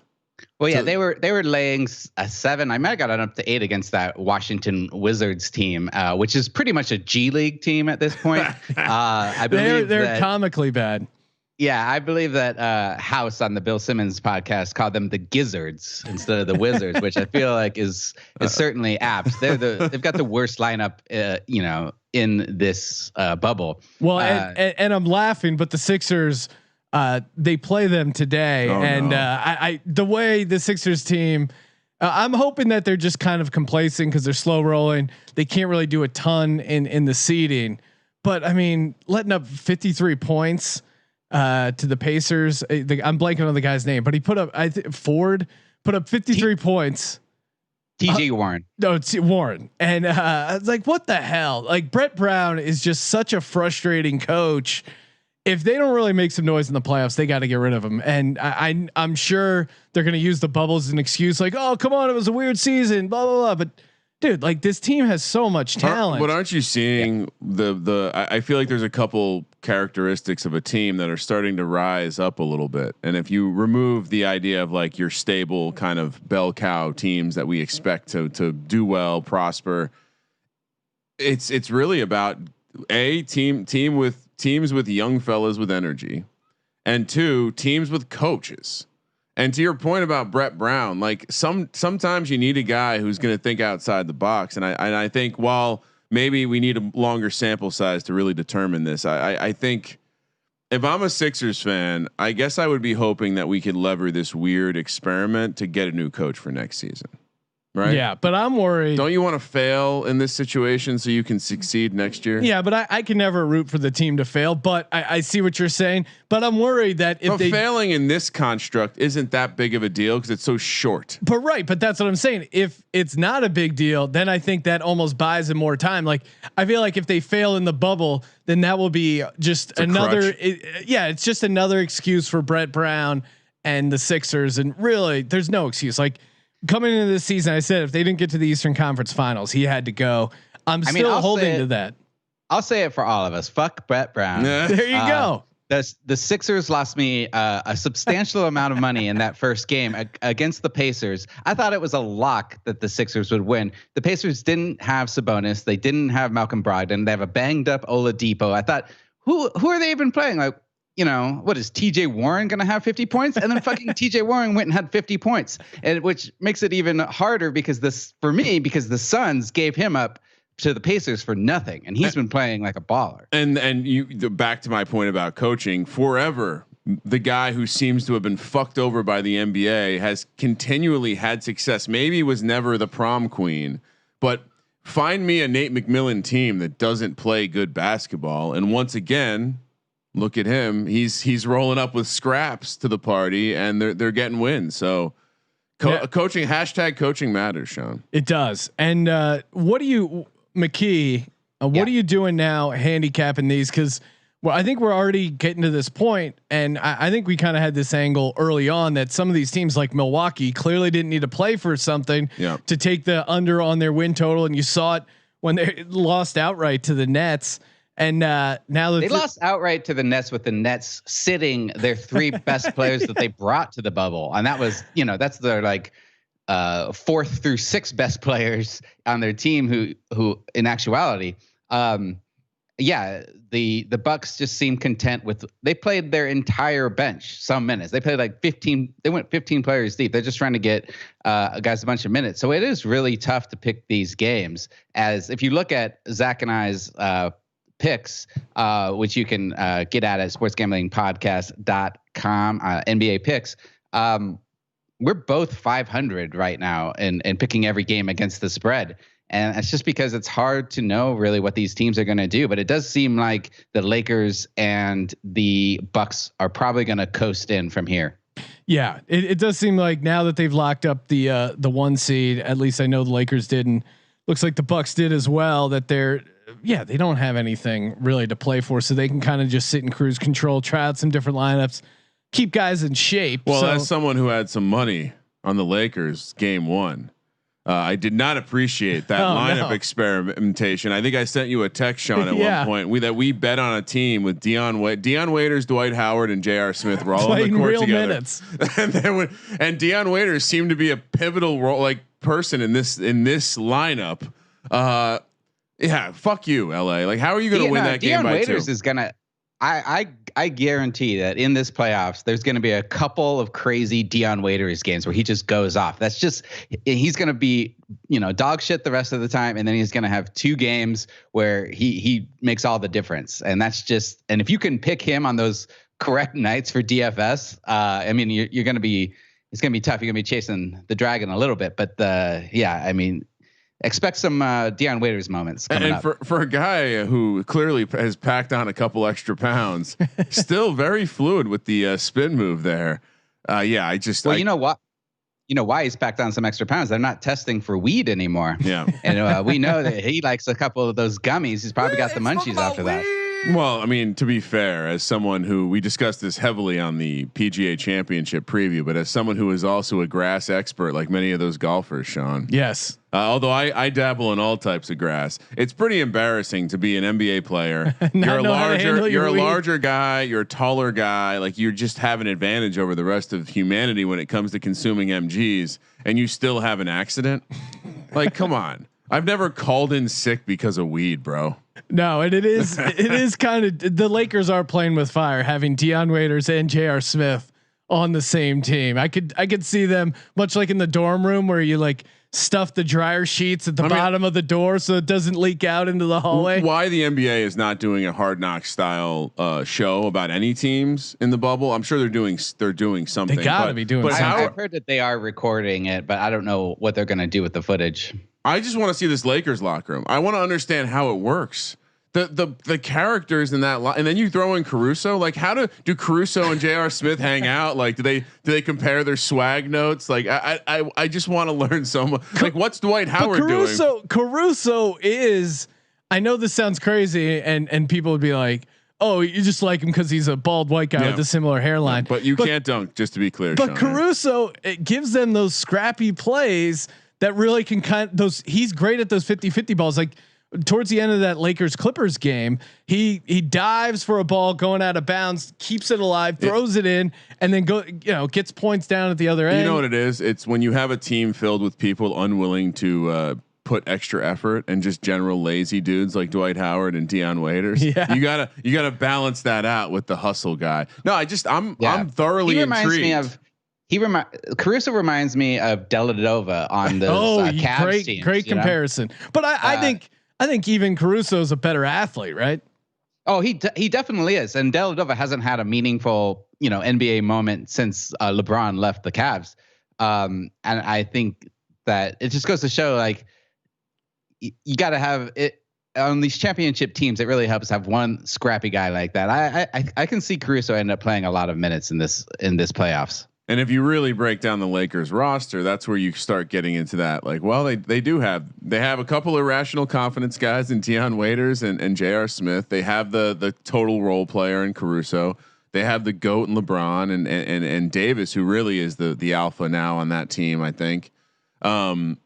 E: Well, yeah, they were laying a 7. I might have gotten up to 8 against that Washington Wizards team, which is pretty much a G League team at this point. I believe
A: they're comically bad.
E: Yeah, I believe that House on the Bill Simmons podcast called them the Gizzards instead of the Wizards, which I feel like is certainly apt. They've got the worst lineup, in this bubble.
A: Well, and I'm laughing, but the Sixers. They play them today, I the way the Sixers team, I'm hoping that they're just kind of complacent because they're slow rolling. They can't really do a ton in the seeding, but I mean, letting up 53 points to the Pacers. I'm blanking on the guy's name, but he put up Ford put up 53 points.
E: TJ Warren.
A: No, it's Warren, and I was like, what the hell? Like, Brett Brown is just such a frustrating coach. If they don't really make some noise in the playoffs, they got to get rid of him. And I'm sure they're going to use the bubbles as an excuse, like, oh, come on, it was a weird season, blah blah blah. But dude, like, this team has so much talent.
B: But aren't you seeing I feel like there's a couple characteristics of a team that are starting to rise up a little bit. And if you remove the idea of like your stable kind of bell cow teams that we expect to do well, prosper, it's really about teams with young fellas with energy, and 2 teams with coaches. And to your point about Brett Brown, like sometimes you need a guy who's going to think outside the box. And I think while maybe we need a longer sample size to really determine this, I think if I'm a Sixers fan, I guess I would be hoping that we could lever this weird experiment to get a new coach for next season. Right.
A: Yeah, but I'm worried.
B: Don't you want to fail in this situation so you can succeed next year?
A: Yeah, but I can never root for the team to fail. But I see what you're saying. But I'm worried that if they
B: failing in this construct isn't that big of a deal because it's so short.
A: But but that's what I'm saying. If it's not a big deal, then I think that almost buys them more time. Like, I feel like if they fail in the bubble, then that will be just another. It's just another excuse for Brett Brown and the Sixers. And really, there's no excuse. Like, coming into this season, I said if they didn't get to the Eastern Conference Finals, he had to go. I'm still holding to that.
E: I'll say it for all of us. Fuck Brett Brown.
A: There you go.
E: The Sixers lost me a substantial amount of money in that first game against the Pacers. I thought it was a lock that the Sixers would win. The Pacers didn't have Sabonis. They didn't have Malcolm Brogdon. They have a banged up Oladipo. I thought, who are they even playing? Like, what is TJ Warren going to have 50 points? And then fucking TJ Warren went and had 50 points, and which makes it even harder because the Suns gave him up to the Pacers for nothing, and he's been playing like a baller.
B: And back to my point about coaching, forever the guy who seems to have been fucked over by the NBA has continually had success. Maybe was never the prom queen, but find me a Nate McMillan team that doesn't play good basketball, and once again, look at him. He's rolling up with scraps to the party, and they're getting wins. So coaching, #coaching matters, Sean.
A: It does. And what do you, McKee? What are you doing now, handicapping these? Because I think we're already getting to this point, and I think we kind of had this angle early on that some of these teams like Milwaukee clearly didn't need to play for something to take the under on their win total, and you saw it when they lost outright to the Nets. And now that
E: they lost outright to the Nets, with the Nets sitting their 3 best players that they brought to the bubble, and that was, that's their 4th through 6th best players on their team who in actuality, the Bucks just seem content with, they played their entire bench some minutes. They played like 15. They went 15 players deep. They're just trying to get guys a bunch of minutes. So it is really tough to pick these games. As if you look at Zach and I's picks, which you can get at sportsgamblingpodcast.com, NBA picks. We're both 500 right now in picking every game against the spread. And it's just because it's hard to know really what these teams are going to do. But it does seem like the Lakers and the Bucks are probably going to coast in from here.
A: Yeah, it does seem like now that they've locked up the 1 seed, at least I know the Lakers did, and looks like the Bucks did as well, that they don't have anything really to play for. So they can kind of just sit in cruise control, try out some different lineups, keep guys in shape.
B: Well, as someone who had some money on the Lakers game 1, I did not appreciate that lineup experimentation. I think I sent you a text, Sean, at one point. We bet on a team with Dion Waiters, Dwight Howard, and J.R. Smith were all on the court together. Minutes. and Dion Waiters seemed to be a pivotal role, person in this lineup. Yeah, fuck you, LA. Like, how are you going to win that game by 2?
E: Dion Waiters is gonna. I guarantee that in this playoffs, there's going to be a couple of crazy Dion Waiters games where he just goes off. That's just, he's going to be, dog shit the rest of the time. And then he's going to have 2 games where he makes all the difference. And that's just, and if you can pick him on those correct nights for DFS, I mean, you're going to be, it's going to be tough. You're going to be chasing the dragon a little bit, but expect some Dion Waiters moments coming up.
B: For a guy who clearly has packed on a couple extra pounds, still very fluid with the spin move there. You know what? You know why he's packed on some extra pounds? They're not testing for weed anymore.
E: Yeah, and we know that he likes a couple of those gummies. He's probably got the munchies after that.
B: Well, I mean, to be fair, as someone who, we discussed this heavily on the PGA Championship preview, but as someone who is also a grass expert, like many of those golfers, Sean.
A: Yes.
B: Although I dabble in all types of grass, it's pretty embarrassing to be an NBA player. You're a larger guy, you're a taller guy, like you just have an advantage over the rest of humanity when it comes to consuming MGs, and you still have an accident. Like, come on. I've never called in sick because of weed, bro.
A: No, and it is kind of, the Lakers are playing with fire, having Dion Waiters and J.R. Smith on the same team. I could see them much like in the dorm room where you stuff the dryer sheets at the bottom of the door so it doesn't leak out into the hallway.
B: Why the NBA is not doing a Hard Knocks style show about any teams in the bubble? I'm sure they're doing something.
A: They gotta be doing. But
E: I've heard that they are recording it, but I don't know what they're going to do with the footage.
B: I just want to see this Lakers locker room. I want to understand how it works. The characters in that and then you throw in Caruso. Like, how do Caruso and J.R. Smith hang out? Like, do they compare their swag notes? Like, I just want to learn so much. Like, what's Dwight Howard doing?
A: Caruso is. I know this sounds crazy, and people would be like, "Oh, you just like him because he's a bald white guy with a similar hairline."
B: But you can't dunk, just to be clear.
A: But Sean, Caruso, it gives them those scrappy plays that really can he's great at those 50-50 balls. Like towards the end of that Lakers Clippers game, he dives for a ball going out of bounds, keeps it alive, throws it in, and then gets points down at the other end.
B: You know what it is? It's when you have a team filled with people unwilling to put extra effort and just general lazy dudes like Dwight Howard and Dion Waiters. Yeah. You gotta balance that out with the hustle guy. No, I'm thoroughly intrigued.
E: Caruso reminds me of Dellavedova on the Cavs teams.
A: Great comparison. But I think even Caruso is a better athlete, right?
E: Oh, he definitely is. And Dellavedova hasn't had a meaningful, NBA moment since LeBron left the Cavs. And I think that it just goes to show, like, you got to have it on these championship teams. It really helps have one scrappy guy like that. I can see Caruso end up playing a lot of minutes in this playoffs.
B: And if you really break down the Lakers roster, that's where you start getting into that. Like, well, they have a couple of rational confidence guys in Dion Waiters and J.R. Smith. They have the total role player in Caruso. They have the GOAT in LeBron and Davis, who really is the alpha now on that team, I think. I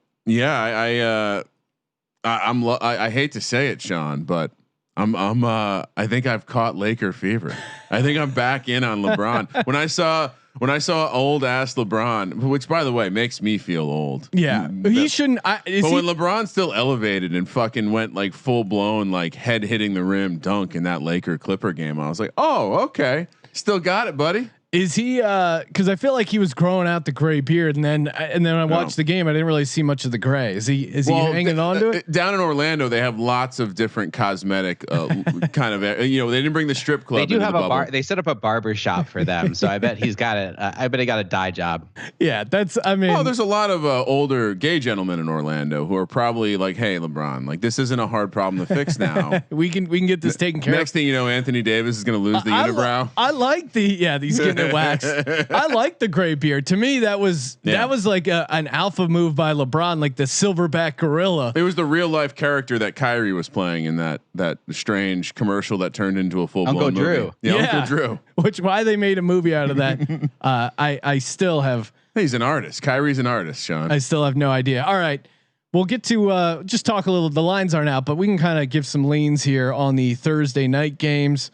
B: hate to say it, Sean, but I think I've caught Laker fever. I think I'm back in on LeBron. When I saw when I saw old ass LeBron, which by the way makes me feel old.
A: Yeah, he shouldn't. But
B: when LeBron still elevated and fucking went like full blown like head hitting the rim dunk in that Laker Clipper game, I was like, oh okay, still got it, buddy.
A: Is he? Because I feel like he was growing out the gray beard, and then I watched the game. I didn't really see much of the gray. Is he hanging on to it?
B: Down in Orlando, they have lots of different cosmetic kind of. They didn't bring the strip club.
E: They do have
B: a
E: bar. They set up a barber shop for them, so I bet he's got it. I bet he got a dye job.
A: Yeah, that's. I mean,
B: there's a lot of older gay gentlemen in Orlando who are probably like, "Hey, LeBron, like this isn't a hard problem to fix now.
A: we can get this taken care of."
B: Next thing you know, Anthony Davis is going to lose the unibrow.
A: I like he's getting it waxed. I like the gray beard. To me, that was like an alpha move by LeBron, like the silverback gorilla.
B: It was the real life character that Kyrie was playing in that strange commercial that turned into a full blown movie.
E: Drew.
B: Yeah, Uncle Drew.
A: Why they made a movie out of that? I still have.
B: He's an artist. Kyrie's an artist, Sean.
A: I still have no idea. All right. We'll get to just talk a little. The lines aren't out, but we can kind of give some leans here on the Thursday night games.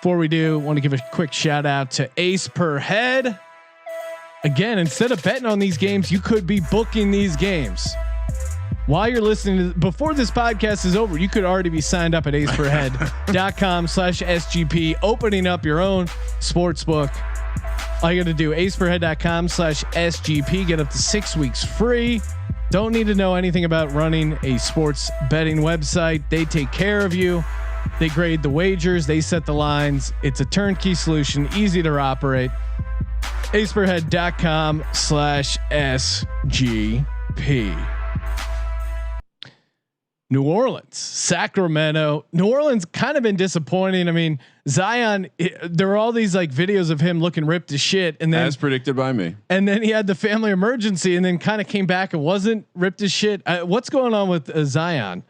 A: Before we do, want to give a quick shout out to Ace Per Head. Again, instead of betting on these games, you could be booking these games. While you're listening, before this podcast is over, you could already be signed up at aceperhead.com/SGP, opening up your own sports book. All you got to do, aceperhead.com/SGP, get up to 6 weeks free. Don't need to know anything about running a sports betting website. They take care of you. They grade the wagers. They set the lines. It's a turnkey solution, easy to operate. aceperhead.com/SGP. New Orleans, Sacramento. New Orleans kind of been disappointing. I mean, Zion, there were all these like videos of him looking ripped as shit, and then
B: as predicted by me,
A: and then he had the family emergency, and then kind of came back and wasn't ripped as shit. What's going on with Zion,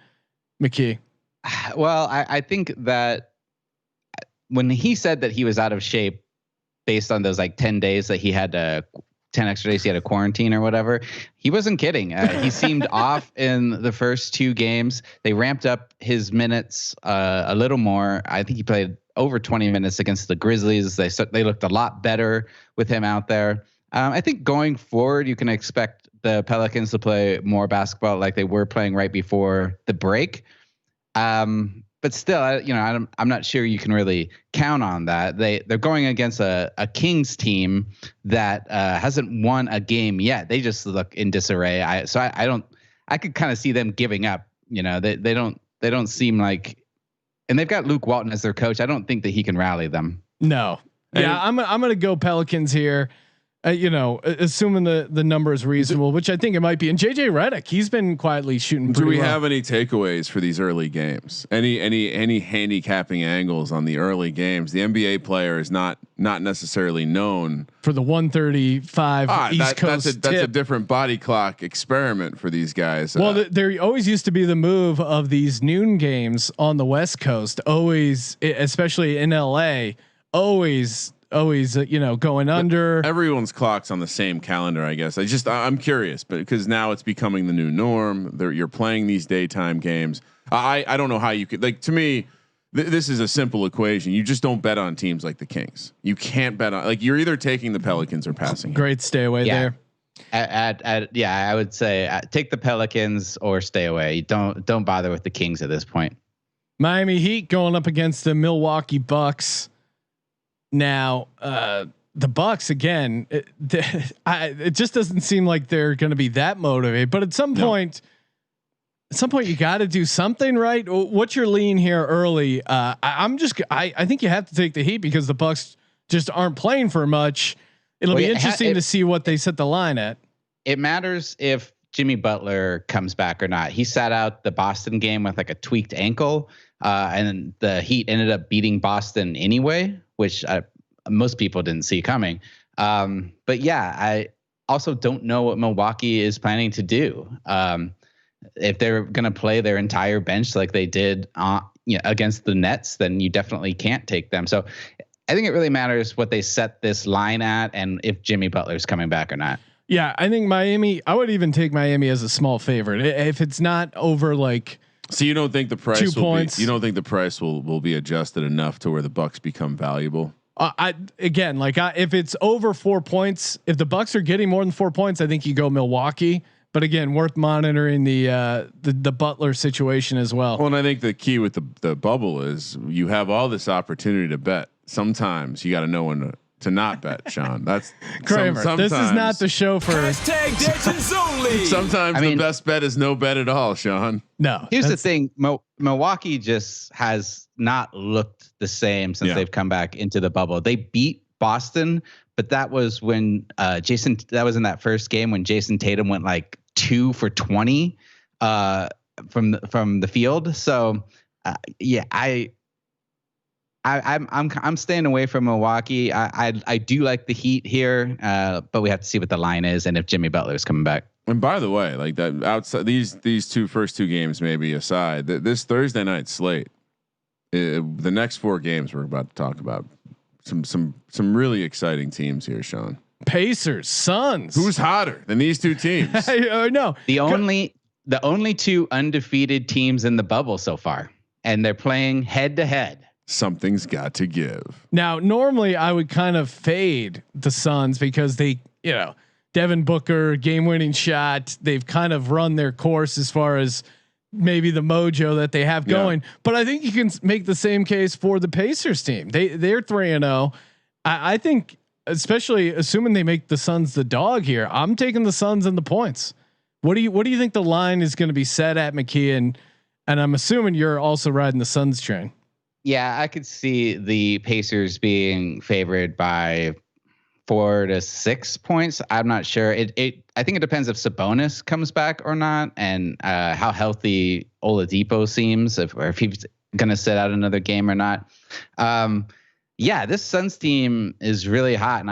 A: McKee?
E: Well, I think that when he said that he was out of shape based on those like 10 days that he had 10 extra days he had a quarantine or whatever, he wasn't kidding. He seemed off in the first 2 games. They ramped up his minutes a little more. I think he played over 20 minutes against the Grizzlies. They looked a lot better with him out there. I think going forward, you can expect the Pelicans to play more basketball like they were playing right before the break. But still, I'm not sure you can really count on that. They're going against a Kings team that hasn't won a game yet. They just look in disarray. I could kind of see them giving up. They don't seem like, and they've got Luke Walton as their coach. I don't think that he can rally them.
A: No. Yeah, I'm gonna go Pelicans here. Assuming the number is reasonable, which I think it might be. And JJ Redick, he's been quietly shooting.
B: Do we have any takeaways for these early games? Any handicapping angles on the early games? The NBA player is not necessarily known
A: for the 135 East Coast.
B: That's a different body clock experiment for these guys.
A: Well, there always used to be the move of these noon games on the West Coast. Always, especially in LA, always going under.
B: Everyone's clock's on the same calendar, I guess. I'm curious, but because now it's becoming the new norm. You're playing these daytime games. I don't know how you could, like, to me, this is a simple equation. You just don't bet on teams like the Kings. You can't bet on, like, you're either taking the Pelicans or passing.
A: Great stay away there.
E: I would say take the Pelicans or stay away. Don't bother with the Kings at this point.
A: Miami Heat going up against the Milwaukee Bucks. Now, the Bucks again, it just doesn't seem like they're going to be that motivated. But at some point, you got to do something, right? What's your lean here early? I think you have to take the Heat because the Bucks just aren't playing for much. It'll be interesting to see what they set the line at.
E: It matters if Jimmy Butler comes back or not. He sat out the Boston game with like a tweaked ankle, and the Heat ended up beating Boston anyway, which most people didn't see coming. But yeah, I also don't know what Milwaukee is planning to do. If they're going to play their entire bench like they did against the Nets, then you definitely can't take them. So I think it really matters what they set this line at and if Jimmy Butler's coming back or not.
A: Yeah, I think Miami, I would even take Miami as a small favorite. If it's not over like,
B: so you don't think the price
A: 2 points?
B: You don't think the price will be adjusted enough to where the Bucks become valuable?
A: If it's over 4 points, if the Bucks are getting more than 4 points, I think you go Milwaukee. But again, worth monitoring the Butler situation as well.
B: Well, and I think the key with the bubble is you have all this opportunity to bet. Sometimes you got to know when to not bet, Sean. That's
A: Kramer. This is not the show for
B: only. Sometimes the best bet is no bet at all, Sean.
A: No.
E: Here's the thing: Milwaukee just has not looked the same since they've come back into the bubble. They beat Boston, but that was when that was in that first game when Jason Tatum went like 2 for 20 from the field. So I'm staying away from Milwaukee. I do like the Heat here, but we have to see what the line is and if Jimmy Butler is coming back.
B: And by the way, like that outside these first two games maybe aside, this Thursday night slate, the next 4 games we're about to talk about, some really exciting teams here, Sean.
A: Pacers, Suns.
B: Who's hotter than these two teams?
A: No,
E: the only 2 undefeated teams in the bubble so far, and they're playing head to head.
B: Something's got to give.
A: Now, normally I would kind of fade the Suns because they, Devin Booker, game-winning shot. They've kind of run their course as far as maybe the mojo that they have going. But I think you can make the same case for the Pacers team. They're 3-0. I think, especially assuming they make the Suns the dog here, I'm taking the Suns and the points. What do you think the line is going to be set at, McKee? And I'm assuming you're also riding the Suns train.
E: Yeah, I could see the Pacers being favored by 4 to 6 points. I'm not sure. I think it depends if Sabonis comes back or not, and how healthy Oladipo seems, or if he's going to sit out another game or not. This Suns team is really hot,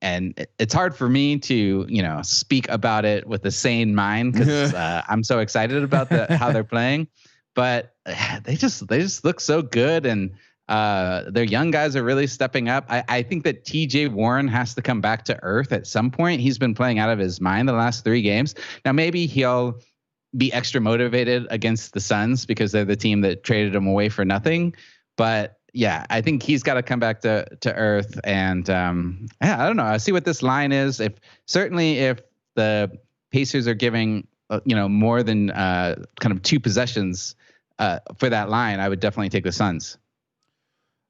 E: and it's hard for me to speak about it with a sane mind because I'm so excited about how they're playing. But they just look so good, and their young guys are really stepping up. I think that TJ Warren has to come back to earth at some point. He's been playing out of his mind the last 3 games. Now maybe he'll be extra motivated against the Suns because they're the team that traded him away for nothing. But yeah, I think he's got to come back to earth. And I don't know. I see what this line is. If the Pacers are giving more than kind of 2 possessions for that line, I would definitely take the Suns.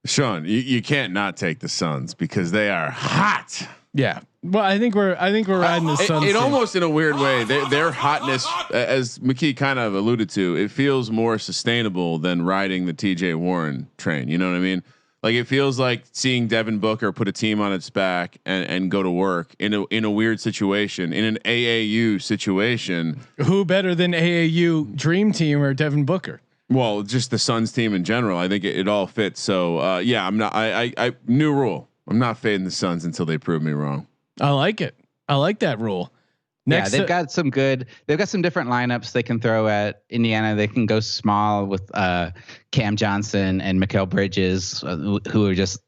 B: Sean, you can't not take the Suns because they are hot.
A: Yeah. Well, I think we're riding the Suns.
B: It almost in a weird way, their hotness, as McKee kind of alluded to, it feels more sustainable than riding the TJ Warren train. You know what I mean? Like it feels like seeing Devin Booker put a team on its back and go to work in a weird situation, in an AAU situation.
A: Who better than AAU Dream Team or Devin Booker?
B: Well, just the Suns team in general. I think it all fits. So I'm not. I new rule. I'm not fading the Suns until they prove me wrong.
A: I like it. I like that rule.
E: Next, they've got some different lineups they can throw at Indiana. They can go small with Cam Johnson and Mikal Bridges, who are just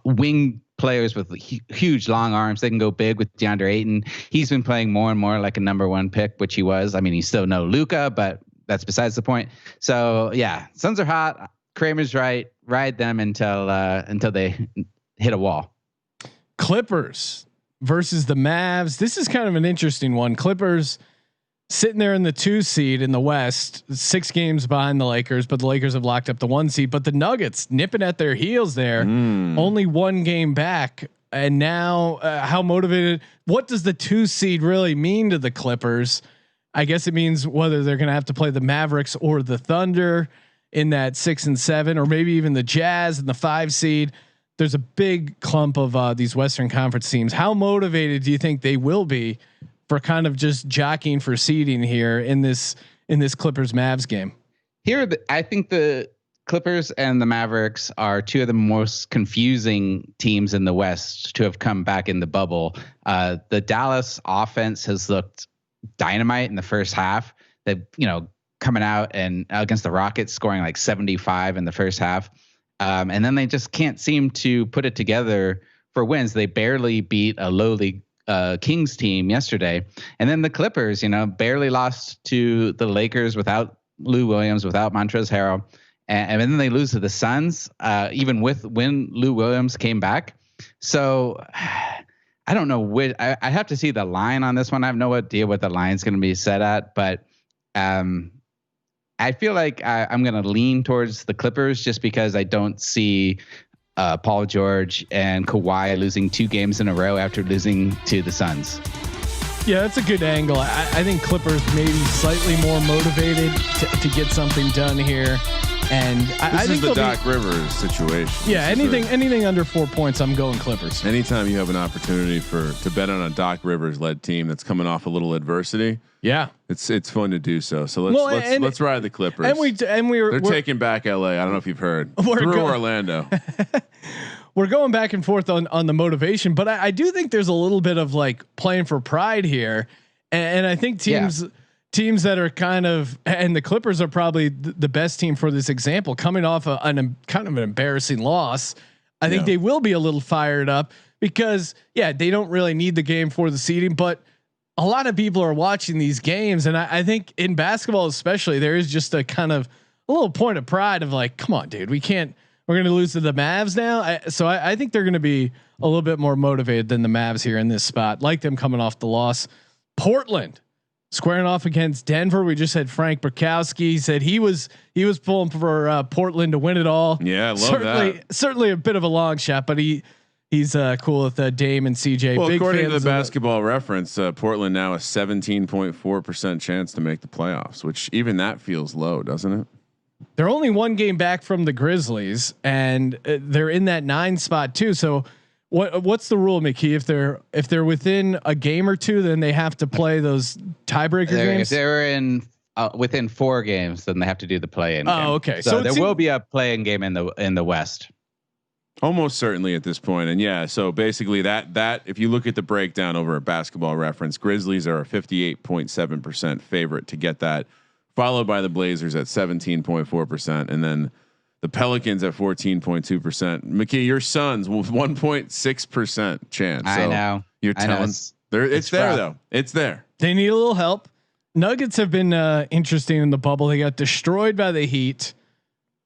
E: wing players with huge long arms. They can go big with DeAndre Ayton. He's been playing more and more like a number 1 pick, which he was. I mean, he's still no Luka, but that's besides the point. So yeah, Suns are hot. Kramer's right. Ride them until they hit a wall.
A: Clippers versus the Mavs. This is kind of an interesting one. Clippers sitting there in the 2 seed in the West, 6 games behind the Lakers, but the Lakers have locked up the 1 seed. But the Nuggets nipping at their heels there, only 1 game back. And now, how motivated? What does the 2 seed really mean to the Clippers? I guess it means whether they're going to have to play the Mavericks or the Thunder in that 6 and 7, or maybe even the Jazz in the 5 seed. There's a big clump of these Western Conference teams. How motivated do you think they will be for kind of just jockeying for seeding here in this Clippers Mavs game?
E: Here, I think the Clippers and the Mavericks are 2 of the most confusing teams in the West to have come back in the bubble. The Dallas offense has looked dynamite in the first half. They've coming out and against the Rockets scoring like 75 in the first half. And then they just can't seem to put it together for wins. They barely beat a lowly Kings team yesterday. And then the Clippers, barely lost to the Lakers without Lou Williams, without Montrezl Harrell. and then they lose to the Suns, even when Lou Williams came back. So I don't know which. I have to see the line on this one. I have no idea what the line's going to be set at, but I feel like I'm going to lean towards the Clippers just because I don't see Paul George and Kawhi losing 2 games in a row after losing to the Suns.
A: Yeah, that's a good angle. I think Clippers maybe slightly more motivated to get something done here. And I think
B: the Doc Rivers situation.
A: Yeah, anything under 4 points, I'm going Clippers.
B: Anytime you have an opportunity to bet on a Doc Rivers led team that's coming off a little adversity,
A: yeah,
B: it's fun to do so. So let's ride the Clippers. They're taking back LA. I don't know if you've heard through Orlando.
A: We're going back and forth on the motivation, but I do think there's a little bit of like playing for pride here, and I think teams that are kind of, and the Clippers are probably the best team for this example, coming off kind of an embarrassing loss. I think they will be a little fired up because they don't really need the game for the seeding, but a lot of people are watching these games. And I think in basketball, especially, there is just a kind of a little point of pride of like, come on, dude, we're going to lose to the Mavs now. So I think they're going to be a little bit more motivated than the Mavs here in this spot, like them coming off the loss. Portland squaring off against Denver. We just had Frank Brickowski. He said he was pulling for Portland to win it all.
B: Yeah, I love that.
A: Certainly a bit of a long shot, but he's cool with Dame and CJ.
B: Well, big according to the Basketball Reference, Portland now a 17.4% chance to make the playoffs, which even that feels low, doesn't it?
A: They're only 1 game back from the Grizzlies, and they're in that 9 spot too. So what's the rule, McKee? If they're within a game or 2, then they have to play those tiebreaker games.
E: If they're within 4 games, then they have to do the play-in.
A: Oh,
E: game.
A: Okay.
E: So there will be a play-in game in the West.
B: Almost certainly at this point. And so basically that if you look at the breakdown over at Basketball Reference, Grizzlies are a 58.7% favorite to get that, followed by the Blazers at 17.4%, and then the Pelicans at 14.2%. McKee, your Suns with 1.6% chance. So
E: I know.
B: You're telling it's there though. It's there.
A: They need a little help. Nuggets have been interesting in the bubble. They got destroyed by the Heat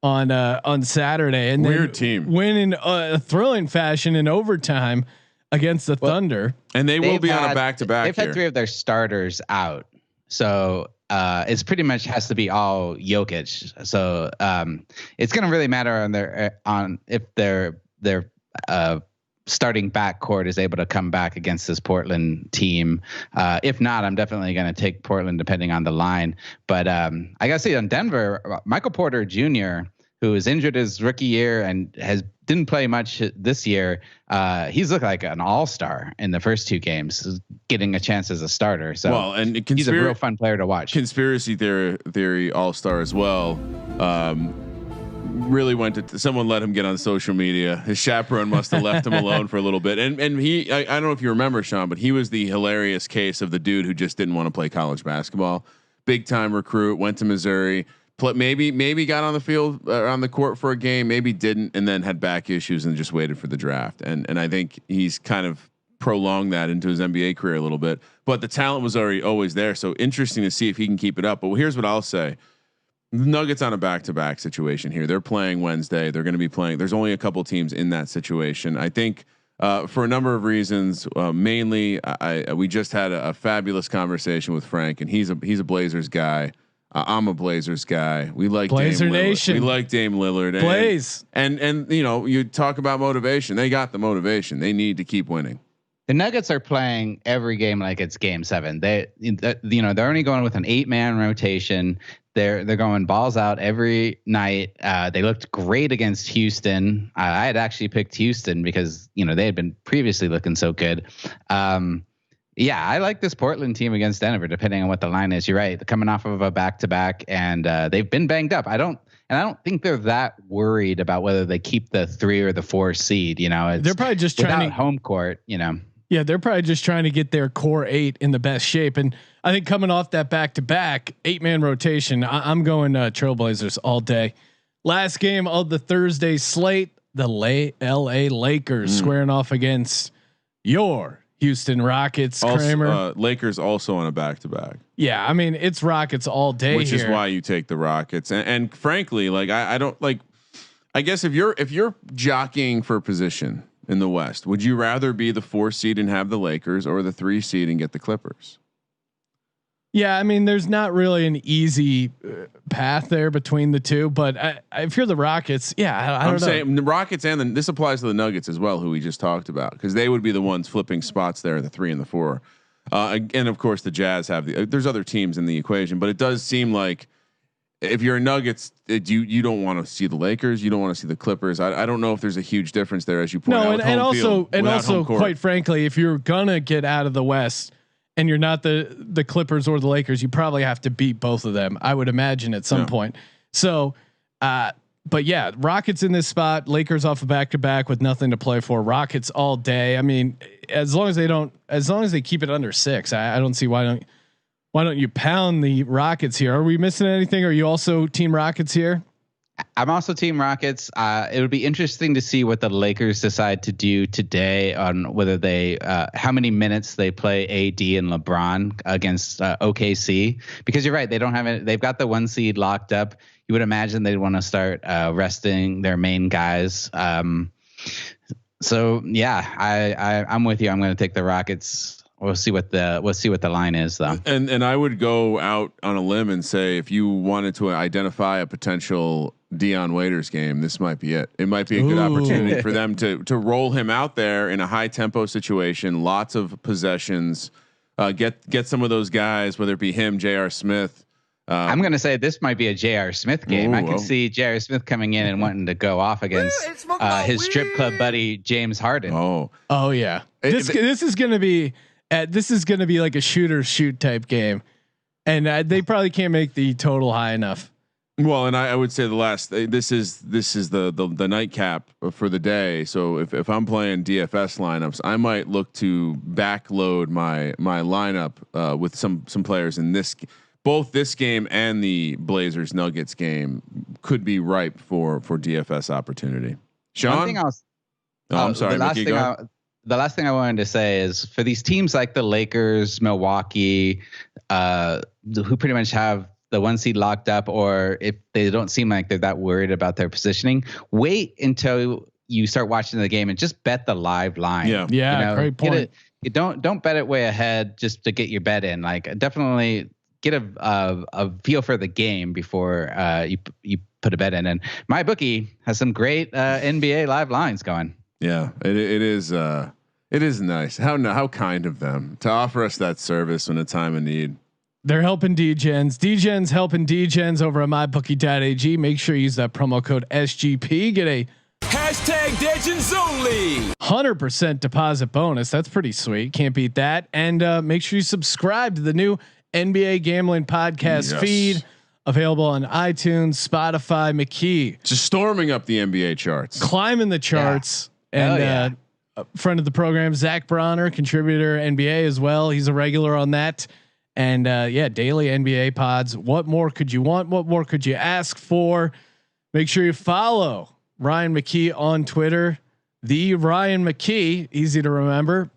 A: on Saturday, and
B: weird team
A: win in a thrilling fashion in overtime against the Thunder.
B: And they will be on a back-to-back.
E: They've had 3 of their starters out, so it's pretty much has to be all Jokic. So it's going to really matter on if their starting backcourt is able to come back against this Portland team. If not, I'm definitely going to take Portland depending on the line. But I got to say on Denver, Michael Porter Jr., who was injured his rookie year and didn't play much this year. He's looked like an all-star in the first 2 games, getting a chance as a starter. So he's a real fun player to watch.
B: Conspiracy theory all-star as well. Really went to someone let him get on social media. His chaperone must have left him alone for a little bit. And he, I don't know if you remember, Sean, but he was the hilarious case of the dude who just didn't want to play college basketball. Big time recruit, went to Missouri. Maybe got on the field on the court for a game, maybe didn't, and then had back issues and just waited for the draft. And I think he's kind of prolonged that into his NBA career a little bit. But the talent was always there, so interesting to see if he can keep it up. But here's what I'll say: the Nuggets on a back-to-back situation here. They're playing Wednesday. They're going to be playing. There's only a couple teams in that situation. I think for a number of reasons. Mainly, we just had a fabulous conversation with Frank, and he's a Blazers guy. I'm a Blazers guy. We like
A: Blazer
B: Dame
A: Nation.
B: Lillard. We like Dame Lillard.
A: Blaze.
B: And you talk about motivation. They got the motivation. They need to keep winning.
E: The Nuggets are playing every game like it's game 7. They're only going with an 8-man rotation. They're going balls out every night. They looked great against Houston. I had actually picked Houston because they had been previously looking so good. Yeah, I like this Portland team against Denver, depending on what the line is. You're right. They're coming off of a back-to-back, and they've been banged up. I don't think they're that worried about whether they keep the 3 or the 4 seed.
A: They're probably just trying to
E: home court.
A: Yeah, they're probably just trying to get their core 8 in the best shape. And I think coming off that back-to-back 8-man rotation, I'm going Trailblazers all day. Last game of the Thursday slate, the LA Lakers squaring off against your Houston Rockets.
B: Also,
A: Kramer.
B: Lakers also on a back-to-back.
A: Yeah, I mean it's Rockets all day,
B: which is why you take the Rockets. And frankly, like I don't like. I guess if you're jockeying for position in the West, would you rather be the 4 seed and have the Lakers, or the 3 seed and get the Clippers?
A: Yeah, I mean, there's not really an easy path there between the two, but if you're the Rockets, yeah, I don't know.
B: Saying the Rockets, and this applies to the Nuggets as well, who we just talked about, because they would be the ones flipping spots there, the 3 and the 4, and of course the Jazz have there's other teams in the equation, but it does seem like if you're a Nuggets, you don't want to see the Lakers, you don't want to see the Clippers. I don't know if there's a huge difference there, as you point out.
A: And also, quite frankly, if you're gonna get out of the West, and you're not the Clippers or the Lakers, you probably have to beat both of them, I would imagine, at some point. So, but yeah, Rockets in this spot, Lakers off a back-to-back with nothing to play for. Rockets all day. I mean, as long as they keep it under 6, I don't see why don't you pound the Rockets here? Are we missing anything? Are you also team Rockets here?
E: I'm also team Rockets. It would be interesting to see what the Lakers decide to do today on whether they, how many minutes they play AD and LeBron against OKC, because you're right. They don't have it. They've got the 1 seed locked up. You would imagine they'd want to start resting their main guys. So yeah, I'm with you. I'm going to take the Rockets. We'll see what the line is though.
B: And I would go out on a limb and say, if you wanted to identify a potential Dion Waiters game, this might be it. It might be a good opportunity for them to roll him out there in a high tempo situation, lots of possessions, get some of those guys, whether it be him, J.R. Smith.
E: I'm going to say this might be a J.R. Smith game. I can see J.R. Smith coming in and wanting to go off against his strip club buddy, James Harden.
A: Oh yeah. This is going to be like a shoot type game, and they probably can't make the total high enough.
B: Well, and I would say this is the nightcap for the day. So if I'm playing DFS lineups, I might look to backload my lineup with some players in both this game and the Blazers Nuggets game could be ripe for DFS opportunity. Sean,
E: one thing else.
B: I'm sorry.
E: The last thing I wanted to say is for these teams like the Lakers, Milwaukee, who pretty much have the 1 seed locked up, or if they don't seem like they're that worried about their positioning, wait until you start watching the game and just bet the live line.
A: Yeah. Great point.
E: Don't bet it way ahead just to get your bet in. Like definitely get a feel for the game before you put a bet in. And my bookie has some great NBA live lines going.
B: Yeah, it is nice. How kind of them to offer us that service in a time of need.
A: They're helping DGens helping DGens over at mybookie.ag. Make sure you use that promo code SGP. Get a
F: #Degens only
A: 100% deposit bonus. That's pretty sweet. Can't beat that. And make sure you subscribe to the new NBA Gambling Podcast feed, available on iTunes, Spotify. McKee
B: just storming up the NBA charts,
A: climbing the charts. Yeah. And a friend of the program, Zach Bronner, contributor NBA as well. He's a regular on that. And daily NBA pods. What more could you want? What more could you ask for? Make sure you follow Ryan McKee on Twitter, the Ryan McKee, easy to remember.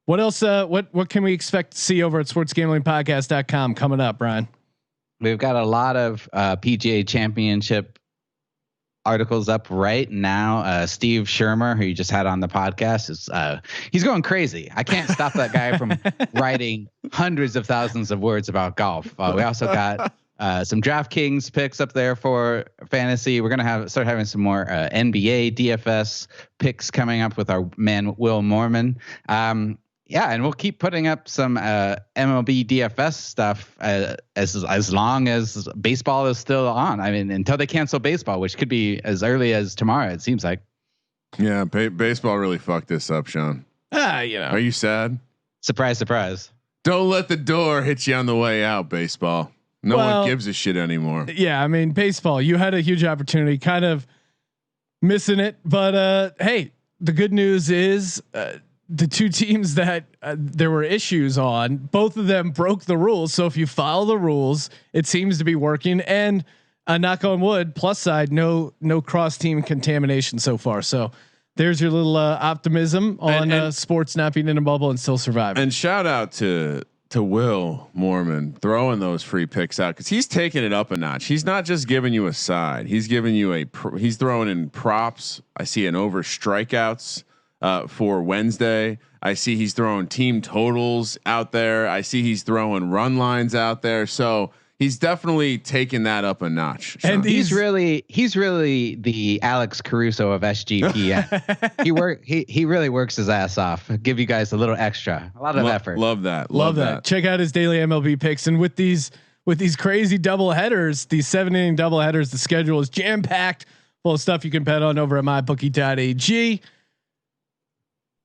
A: What else? What can we expect to see over at sportsgamblingpodcast.com coming up, Brian?
E: We've got a lot of PGA Championship articles up right now. Steve Shermer, who you just had on the podcast, is he's going crazy. I can't stop that guy from writing hundreds of thousands of words about golf. We also got some DraftKings picks up there for fantasy. We're gonna start having some more NBA DFS picks coming up with our man Will Mormon. And we'll keep putting up some MLB DFS stuff as long as baseball is still on. I mean, until they cancel baseball, which could be as early as tomorrow. It seems like.
B: Yeah, baseball really fucked this up, Sean. Are you sad?
E: Surprise, surprise.
B: Don't let the door hit you on the way out, baseball. No one gives a shit anymore.
A: Yeah, I mean, baseball. You had a huge opportunity, kind of missing it, but hey, the good news is. The two teams that there were issues on, both of them broke the rules. So if you follow the rules, it seems to be working. And knock on wood, plus side, no cross team contamination so far. So there's your little optimism on sports not being in a bubble and still surviving.
B: And shout out to Will Mormon throwing those free picks out, because he's taking it up a notch. He's not just giving you a side; he's giving you he's throwing in props. I see an over strikeouts for Wednesday. I see he's throwing team totals out there. I see he's throwing run lines out there. So he's definitely taking that up a notch.
E: And he's really the Alex Caruso of SGPN. he really works his ass off. Give you guys a little extra, a lot of effort.
B: Love that.
A: Love that. Check out his daily MLB picks. And with these crazy double headers, these 7-inning double headers, the schedule is jam packed full of stuff you can bet on over at mybookie.ag.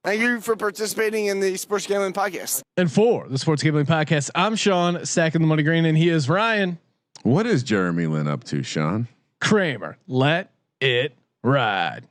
G: Thank you for participating in the Sports Gambling Podcast.
A: And for the Sports Gambling Podcast, I'm Sean, stacking the money green, and he is Ryan.
B: What is Jeremy Lin up to, Sean?
A: Kramer, let it ride.